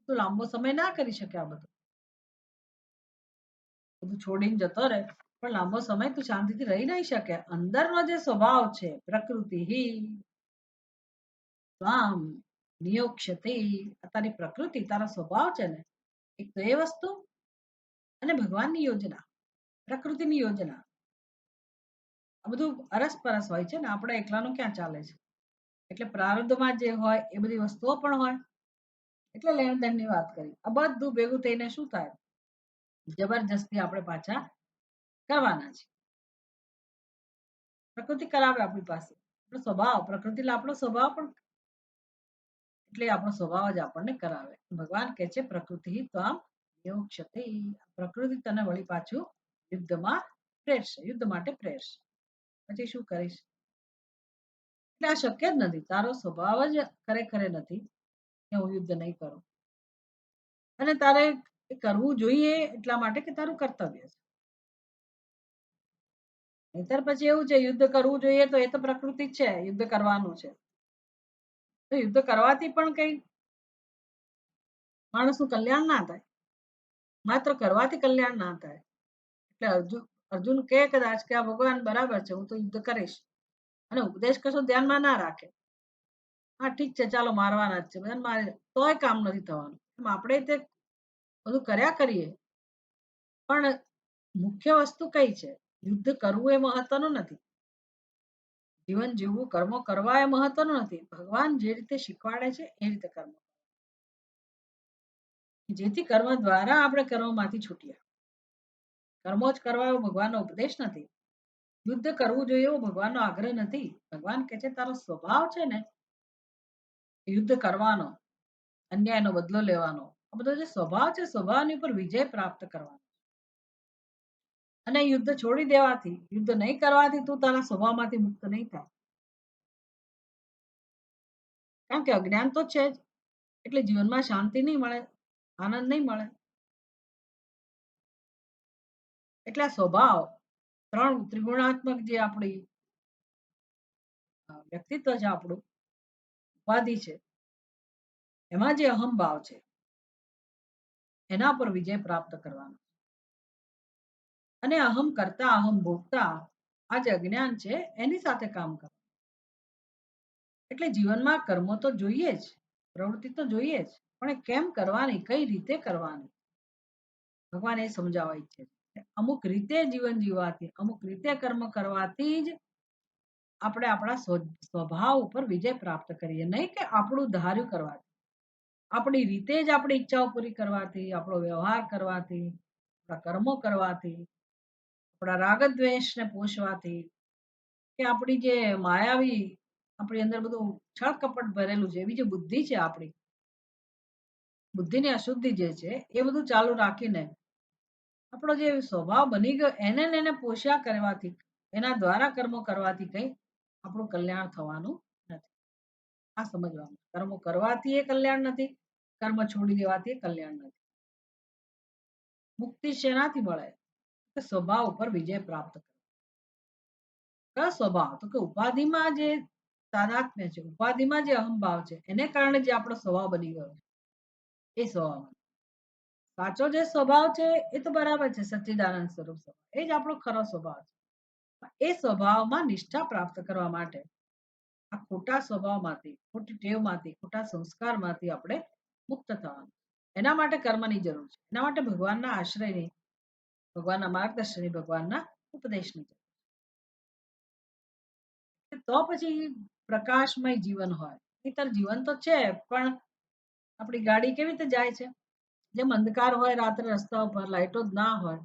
તું લાંબો સમય ના કરી શકે આ બધું, બધું છોડીને જતો રહે પણ લાંબો સમય તું શાંતિથી રહી નહીં શકે. અંદરનો જે સ્વભાવ છે પ્રકૃતિ સ્વામ નિયોક્ષતે, તારી પ્રકૃતિ તારો સ્વભાવ છે ને, એક તો એ વસ્તુ અને ભગવાનની યોજના, પ્રકૃતિની યોજના, આ બધું અરસપરસ હોય છે ને, આપણે એકલાનું ક્યાં ચાલે છે. એટલે પ્રારબ્ધમાં જે હોય એ બધી વસ્તુઓ પણ હોય. એટલે લેણ દેણની વાત કરી, આ બધું ભેગું થઈને શું થાય, જબરજસ્તી આપણે પાછા કરવાના છે. પ્રકૃતિ કરાવે આપણી પાસે, આપણો સ્વભાવ, પ્રકૃતિ આપણો સ્વભાવ પણ, એટલે આપણો સ્વભાવ જ આપણને કરાવે. ભગવાન કહે છે પ્રકૃતિ તો આમ યોક્ષતે, પ્રકૃતિ તને વળી પાછું યુદ્ધમાં પ્રેરશે, યુદ્ધ માટે પ્રેરશે. પછી શું કરીશ? એટલે આ શક્ય જ નથી, તારો સ્વભાવ જ ખરેખર નથી કે હું યુદ્ધ નહીં કરું. અને તારે કરવું જોઈએ એટલા માટે કે તારું કર્તવ્ય છે. નહીતર પછી એવું છે યુદ્ધ કરવું જોઈએ તો એ તો પ્રકૃતિ જ છે, યુદ્ધ કરવાનું છે. તો યુદ્ધ કરવાથી પણ કઈ માણસનું કલ્યાણ ના થાય, માત્ર કરવાથી કલ્યાણ ના થાય. એટલે અર્જુન કે કદાચ કે આ ભગવાન બરાબર છે, હું તો યુદ્ધ કરીશ, અને ઉપદેશ કશો ધ્યાનમાં ના રાખે, હા ઠીક છે ચાલો મારવાના જ છે બધાને મારે, તોય કામ નથી થવાનું. એમ આપણે તે બધું કર્યા કરીએ પણ મુખ્ય વસ્તુ કઈ છે, યુદ્ધ કરવું એ મહત્વનું નથી, જીવન જીવવું, કર્મો કરવા એ મહત્વનું નથી. ભગવાન જે રીતે શીખવાડે છે એ રીતે કર્મ, જેથી કર્મ દ્વારા આપણે કર્મમાંથી છૂટીએ. કર્મો જ કરવા એવો ભગવાનનો ઉપદેશ નથી. યુદ્ધ કરવું જોઈએ એવો ભગવાનનો આગ્રહ નથી. ભગવાન કહે છે તારો સ્વભાવ છે ને યુદ્ધ કરવાનો, અન્યાયનો બદલો લેવાનો, આ બધો જે સ્વભાવ છે સ્વભાવની ઉપર વિજય પ્રાપ્ત કરવાનો. અને યુદ્ધ છોડી દેવાથી, યુદ્ધ નહીં કરવાથી તું તારા સ્વભાવમાંથી મુક્ત નહીં થાય, કારણ કે અજ્ઞાન તો છે જ. એટલે જીવનમાં શાંતિ નહીં મળે, આનંદ નહીં મળે. એટલે આ સ્વભાવ ત્રણ ત્રિગુણાત્મક જે આપણી વ્યક્તિત્વ છે, આપણું ઉપાધિ છે, એમાં જે અહંભાવ છે એના પર વિજય પ્રાપ્ત કરવાનો અને અહમ કરતા અહમ ભોગતા આ જે અજ્ઞાન છે એની સાથે કામ કરો. એટલે જીવનમાં કર્મો તો જોઈએ જ, પ્રવૃત્તિ તો જોઈએ જ, પણ એ કેમ કરવાની, કઈ રીતે કરવાની, ભગવાન એ સમજાવવા ઈચ્છે છે. અમુક રીતે જીવન જીવવાથી, અમુક રીતે કર્મ કરવાથી જ આપણે આપણા સ્વભાવ ઉપર વિજય પ્રાપ્ત કરીએ, નહીં કે આપણું ધાર્યું કરવાથી, આપણી રીતે જ આપણી ઈચ્છાઓ પૂરી કરવાથી, આપણો વ્યવહાર કરવાથી, આપણા કર્મો કરવાથી, આપણા રાગ દ્વેષને પોષવાથી, કે આપણી જે માયાવી આપણી અંદર બધું છળ કપટ ભરેલું છે એવી જે બુદ્ધિ છે, આપણી બુદ્ધિની અશુદ્ધિ જે છે એ બધું ચાલુ રાખીને આપણો જે સ્વભાવ બની ગયો એને ને એને પોષ્યા કરવાથી, એના દ્વારા કર્મો કરવાથી કઈ આપણું કલ્યાણ થવાનું નથી. આ સમજવાનું, કર્મો કરવાથી એ કલ્યાણ નથી, કર્મ છોડી દેવાથી એ કલ્યાણ નથી. મુક્તિ શેનાથી મળે? કે સ્વભાવ ઉપર વિજય પ્રાપ્ત કરે. કયો સ્વભાવ? તો કે ઉપાધિમાં જે તાદાત્મ્ય છે, ઉપાધિમાં જે અહંભાવ છે એને કારણે જે આપણો સ્વભાવ બની ગયો છે એ સ્વભાવ. સાચો જે સ્વભાવ છે એ તો બરાબર છે, સચ્ચિદાનંદ સ્વરૂપ સ્વભાવ એ જ આપણો ખરો સ્વભાવ છે. એ સ્વભાવમાં નિષ્ઠા પ્રાપ્ત કરવા માટે આ ખોટા સ્વભાવમાંથી, ખોટી ટેવમાંથી, ખોટા સંસ્કારમાંથી આપણે મુક્ત થવાનું. એના માટે કર્મની જરૂર છે, એના માટે ભગવાનના આશ્રયની, ભગવાનના માર્ગદર્શનની, ભગવાનના ઉપદેશની જરૂર છે. તો પછી પ્રકાશમય જીવન હોય. નહીંતર જીવન તો છે પણ આપણી ગાડી કેવી રીતે જાય છે? જેમ અંધકાર હોય રાત્રે રસ્તા ઉપર, લાઈટો જ ના હોય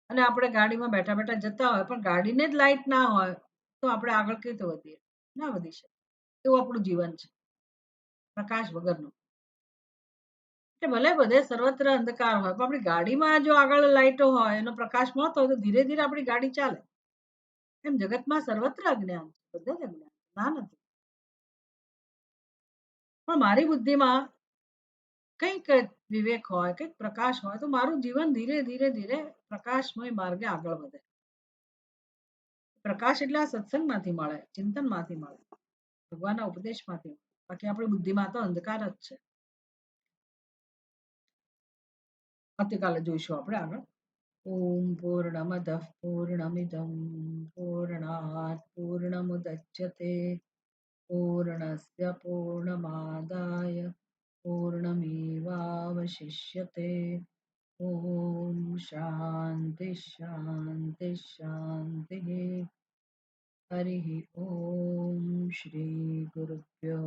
અને આપણે ગાડીમાં બેઠા બેઠા જતા હોય પણ ગાડીને જ લાઈટ ના હોય તો આપણે આગળ કેવી રીતે વધીએ? ના વધી શકે. એવું આપણું જીવન છે, પ્રકાશ વગરનું. એટલે ભલે બધે સર્વત્ર અંધકાર હોય પણ આપણી ગાડીમાં જો આગળ લાઈટો હોય, એનો પ્રકાશ મળતો હોય તો ધીરે ધીરે આપણી ગાડી ચાલે. એમ જગતમાં સર્વત્ર અજ્ઞાન છે, બધે જ અજ્ઞાન, ના નથી. પણ મારી બુદ્ધિમાં કંઈક વિવેક હોય, કંઈક પ્રકાશ હોય તો મારું જીવન ધીરે ધીરે ધીરે પ્રકાશમય માર્ગે આગળ વધે. પ્રકાશ એટલે આ સત્સંગમાંથી મળે, ચિંતનમાંથી મળે, ભગવાનના ઉપદેશમાંથી. બાકી આપણી બુદ્ધિમાં તો અંધકાર જ છે. આવતીકાલે જોઈશું આપણે આગળ. ઓમ પૂર્ણમદઃ પૂર્ણમિદં પૂર્ણાત પૂર્ણમુદચ્યતે પૂર્ણસ્ય પૂર્ણમાદાય પૂર્ણમેવાવશિષ્યતે. ઓમ શાંતિ શાંતિ શાંતિ. હરિ ઓમ શ્રી ગુરુભ્યો